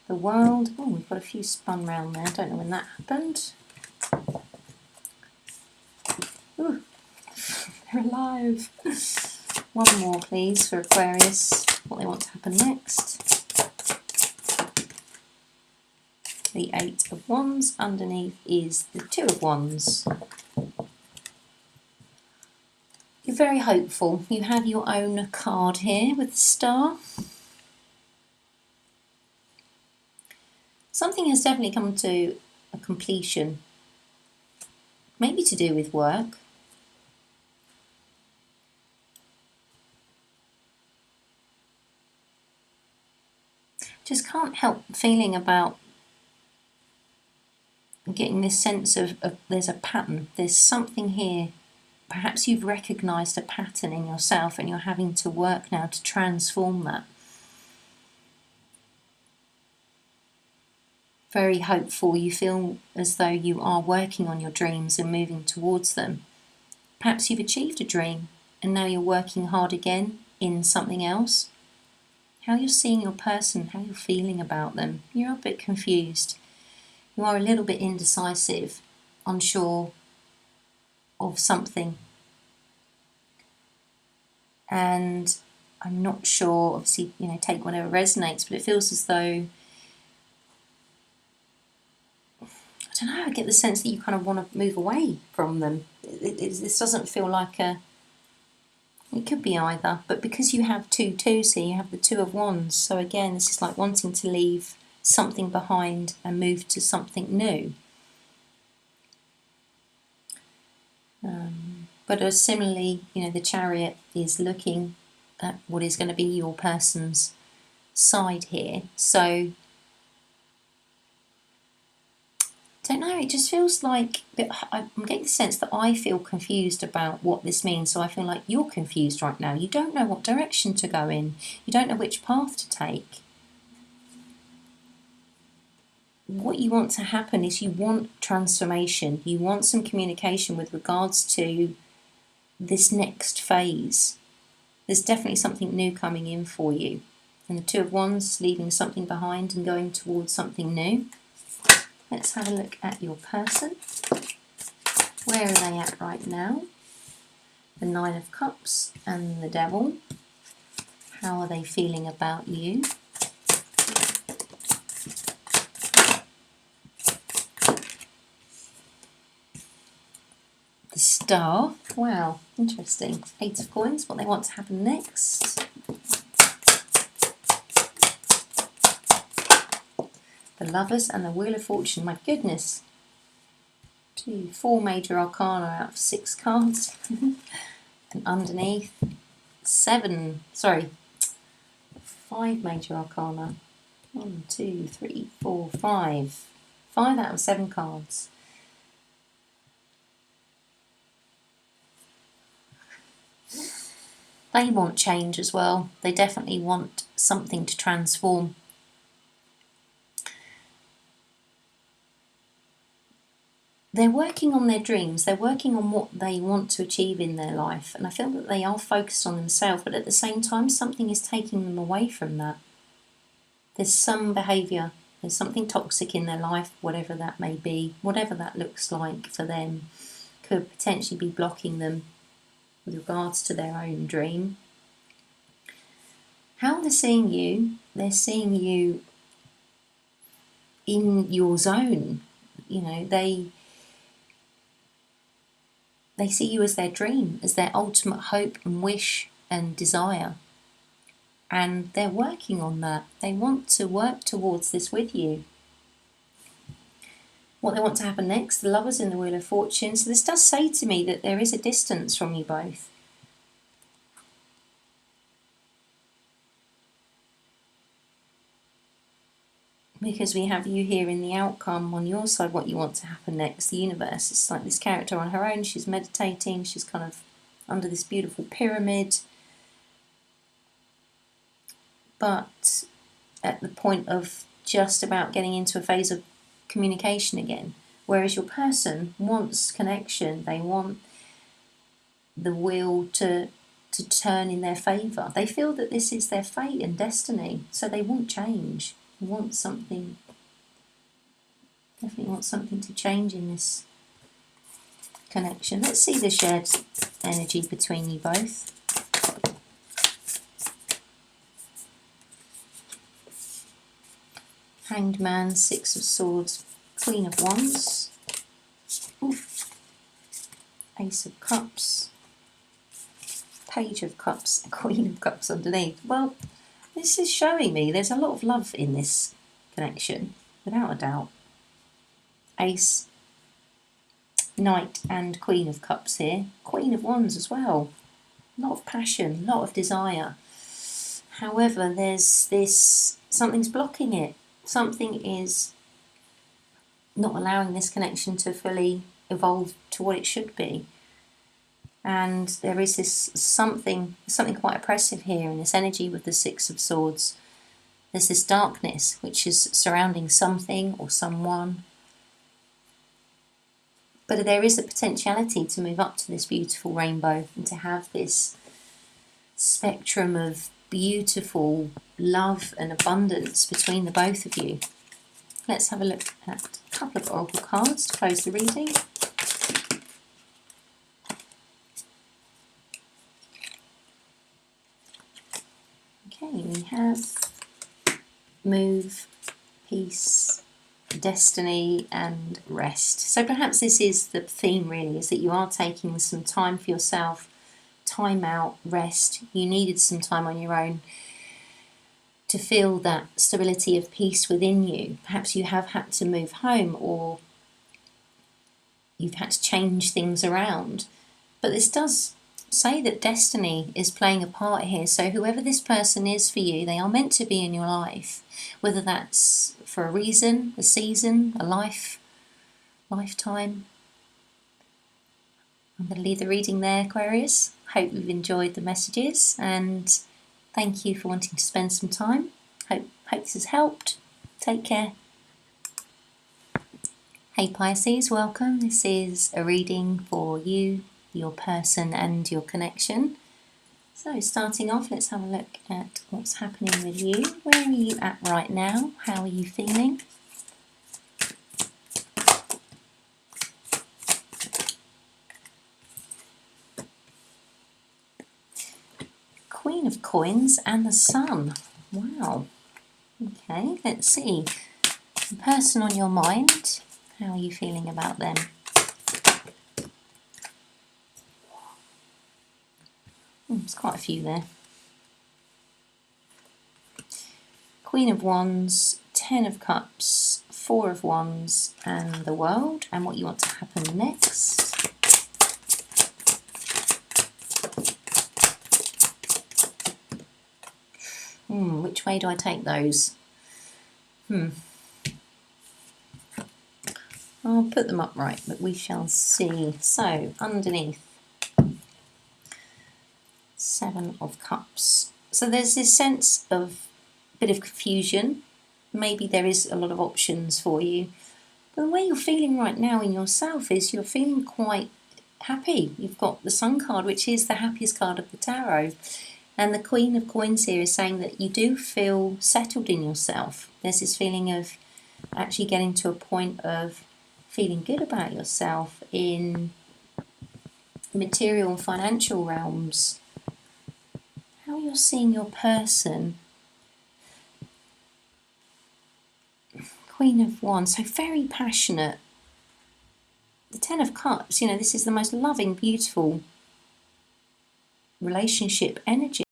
The World. Oh, we've got a few spun round there. I don't know when that happened. Ooh, they're alive. One more, please, for Aquarius. What they want to happen next. The Eight of Wands. Underneath is the Two of Wands. You're very hopeful. You have your own card here with the Star. Something has definitely come to a completion. Maybe to do with work. Just can't help feeling about getting this sense of there's a pattern, there's something here. Perhaps you've recognised a pattern in yourself and you're having to work now to transform that. Very hopeful. You feel as though you are working on your dreams and moving towards them. Perhaps you've achieved a dream and now you're working hard again in something else. How you're seeing your person, how you're feeling about them. You're a bit confused. You are a little bit indecisive, unsure of something. And I'm not sure, obviously, you know, take whatever resonates, but it feels as though, I don't know, I get the sense that you kind of want to move away from them. This doesn't feel like a, it could be either, but because you have two twos here, you have the Two of Wands. So again, this is like wanting to leave something behind and move to something new. But similarly, you know, the Chariot is looking at what is going to be your person's side here. So, I don't know, it just feels like, I'm getting the sense that I feel confused about what this means. So I feel like you're confused right now. You don't know what direction to go in. You don't know which path to take. What you want to happen is you want transformation. You want some communication with regards to this next phase. There's definitely something new coming in for you. And the Two of Wands, leaving something behind and going towards something new. Let's have a look at your person. Where are they at right now? The Nine of Cups and the Devil. How are they feeling about you? The Star. Wow, interesting. Eight of Coins, what they want to happen next. The Lovers and the Wheel of Fortune. My goodness. 4 major arcana out of 6 cards. And underneath, 5 major arcana. 1, 2, 3, 4, 5. 5 out of 7 cards. They want change as well. They definitely want something to transform. They're working on their dreams. They're working on what they want to achieve in their life. And I feel that they are focused on themselves, but at the same time, something is taking them away from that. There's some behaviour, there's something toxic in their life, whatever that may be, whatever that looks like for them, could potentially be blocking them with regards to their own dream. How they're seeing you in your zone. You know, they see you as their dream, as their ultimate hope and wish and desire. And they're working on that. They want to work towards this with you. What they want to happen next, the Lovers in the Wheel of Fortune. So this does say to me that there is a distance from you both. Because we have you here in the outcome on your side, what you want to happen next, the universe. It's like this character on her own, she's meditating, she's kind of under this beautiful pyramid. But at the point of just about getting into a phase of communication again. Whereas your person wants connection, they want the wheel to turn in their favour. They feel that this is their fate and destiny, so they want change. They want something, definitely want something to change in this connection. Let's see the shared energy between you both. Hanged Man, 6 of Swords, Queen of Wands, oof. Ace of Cups, Page of Cups, Queen of Cups underneath. Well, this is showing me there's a lot of love in this connection, without a doubt. Ace, Knight and Queen of Cups here. Queen of Wands as well. A lot of passion, a lot of desire. However, there's this, something's blocking it. Something is not allowing this connection to fully evolve to what it should be. And there is this something quite oppressive here in this energy with the 6 of Swords. There's this darkness which is surrounding something or someone. But there is a potentiality to move up to this beautiful rainbow and to have this spectrum of beautiful love and abundance between the both of you. Let's have a look at a couple of oracle cards to close the reading. Okay, we have move, peace, destiny and rest. So perhaps this is the theme really, is that you are taking some time for yourself, time out, rest. You needed some time on your own to feel that stability of peace within you. Perhaps you have had to move home or you've had to change things around. But this does say that destiny is playing a part here. So whoever this person is for you, they are meant to be in your life. Whether that's for a reason, a season, a lifetime. I'm going to leave the reading there, Aquarius. Hope you've enjoyed the messages and thank you for wanting to spend some time. Hope this has helped. Take care. Hey Pisces, welcome. This is a reading for you, your person and your connection. So starting off, let's have a look at what's happening with you. Where are you at right now? How are you feeling? Queen of Coins and the Sun. Wow. Okay, let's see. The person on your mind, how are you feeling about them? There's quite a few there. Queen of Wands, 10 of Cups, Four of Wands and the World, and what you want to happen next. Which way do I take those? I'll put them upright, but we shall see. So, underneath, Seven of Cups. So there's this sense of a bit of confusion. Maybe there is a lot of options for you. But the way you're feeling right now in yourself is you're feeling quite happy. You've got the Sun card, which is the happiest card of the tarot. And the Queen of Coins here is saying that you do feel settled in yourself. There's this feeling of actually getting to a point of feeling good about yourself in material and financial realms. How you're seeing your person. Queen of Wands, so very passionate. The Ten of Cups, you know, this is the most loving, beautiful relationship energy.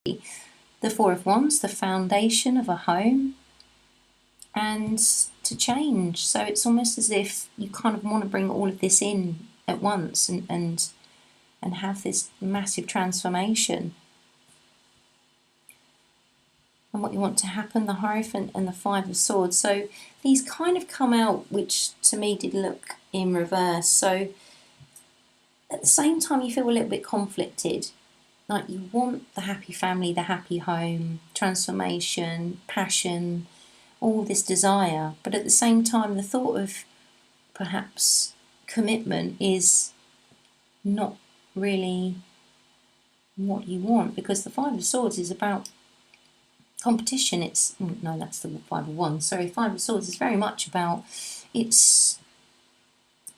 The Four of Wands, the foundation of a home, and to change. So it's almost as if you kind of want to bring all of this in at once and have this massive transformation. And what you want to happen, the Hierophant and the Five of Swords. So these kind of come out, which to me did look in reverse. So at the same time you feel a little bit conflicted. Like you want the happy family, the happy home, transformation, passion, all this desire. But at the same time the thought of perhaps commitment is not really what you want, because the Five of Swords is about competition. It's no, that's the Five of Wands. Sorry, Five of Swords is very much about it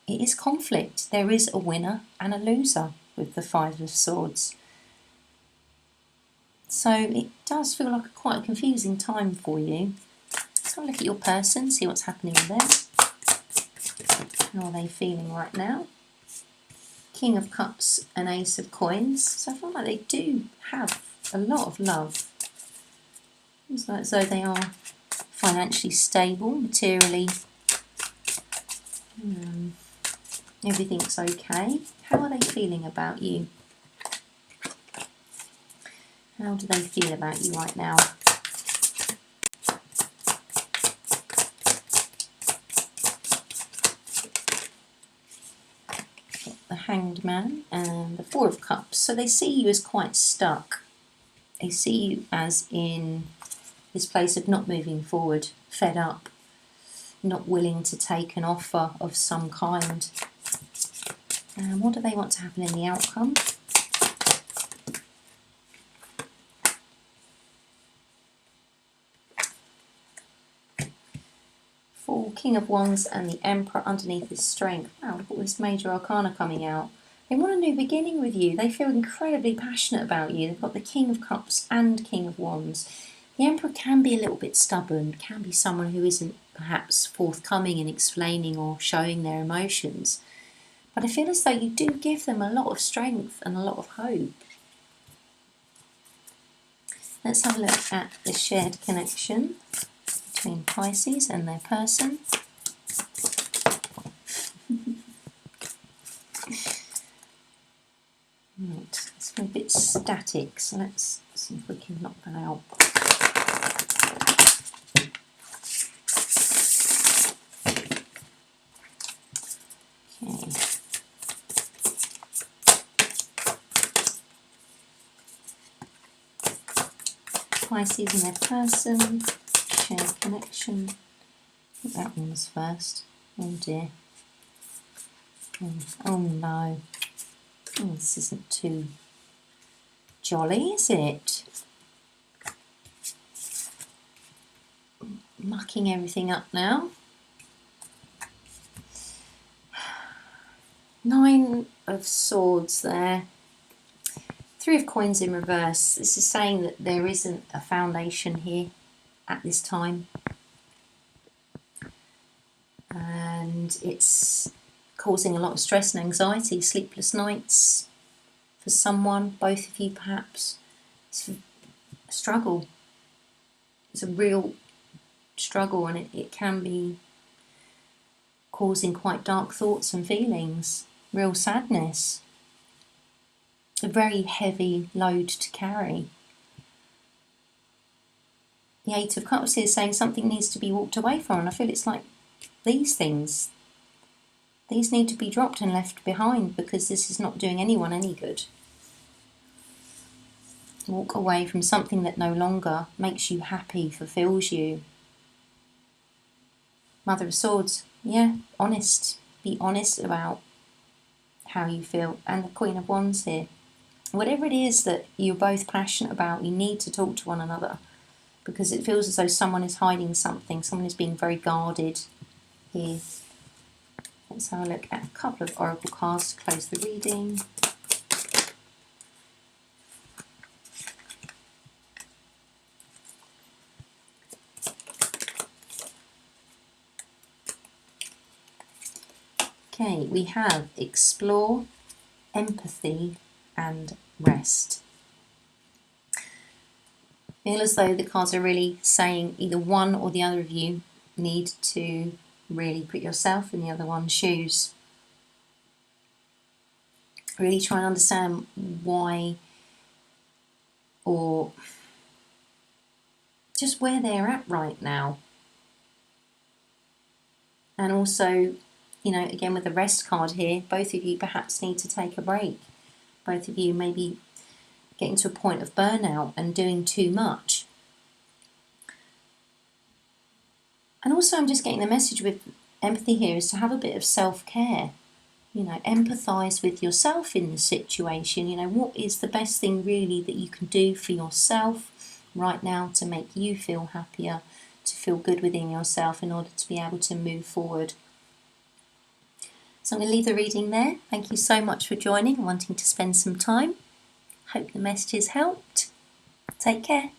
is conflict. There is a winner and a loser with the Five of Swords. So it does feel like quite a confusing time for you. Let's have a look at your person, see what's happening with them. How are they feeling right now? King of Cups and Ace of Coins. So I feel like they do have a lot of love. It's like as though they are financially stable, materially. Everything's okay. How are they feeling about you? How do they feel about you right now? Got the Hanged Man and the Four of Cups. So they see you as quite stuck. They see you as in this place of not moving forward, fed up, not willing to take an offer of some kind. And what do they want to happen in the outcome? For King of Wands and the Emperor underneath is Strength. Wow, look at all this major arcana coming out. They want a new beginning with you. They feel incredibly passionate about you. They've got the King of Cups and King of Wands. The Emperor can be a little bit stubborn, can be someone who isn't perhaps forthcoming in explaining or showing their emotions. But I feel as though you do give them a lot of strength and a lot of hope. Let's have a look at the shared connection between Pisces and their person. Right, it's a bit static, so let's see if we can knock that out. Okay. Pisces and their person, shared connection. I think that one's first. Oh dear. Oh no. Oh, this isn't too jolly, is it? Mucking everything up now. Nine of Swords there. Three of Coins in reverse. This is saying that there isn't a foundation here at this time. And it's causing a lot of stress and anxiety, sleepless nights for someone, both of you perhaps. It's a struggle. It's a real struggle, and it can be causing quite dark thoughts and feelings, real sadness, a very heavy load to carry. The Eight of Cups here is saying something needs to be walked away from, and I feel it's like these things. These need to be dropped and left behind because this is not doing anyone any good. Walk away from something that no longer makes you happy, fulfills you. Mother of Swords, yeah, honest. Be honest about how you feel. And the Queen of Wands here. Whatever it is that you're both passionate about, you need to talk to one another because it feels as though someone is hiding something, someone is being very guarded here. Let's have a look at a couple of oracle cards to close the reading. Okay, we have explore, empathy and rest. Feel as though the cards are really saying either one or the other of you need to really put yourself in the other one's shoes. Really try and understand why, or just where they're at right now. And also, you know, again with the rest card here, both of you perhaps need to take a break. Both of you maybe getting to a point of burnout and doing too much. And also I'm just getting the message with empathy here is to have a bit of self-care. You know, empathise with yourself in the situation. You know, what is the best thing really that you can do for yourself right now to make you feel happier, to feel good within yourself in order to be able to move forward. So I'm going to leave the reading there. Thank you so much for joining and wanting to spend some time. Hope the messages helped. Take care.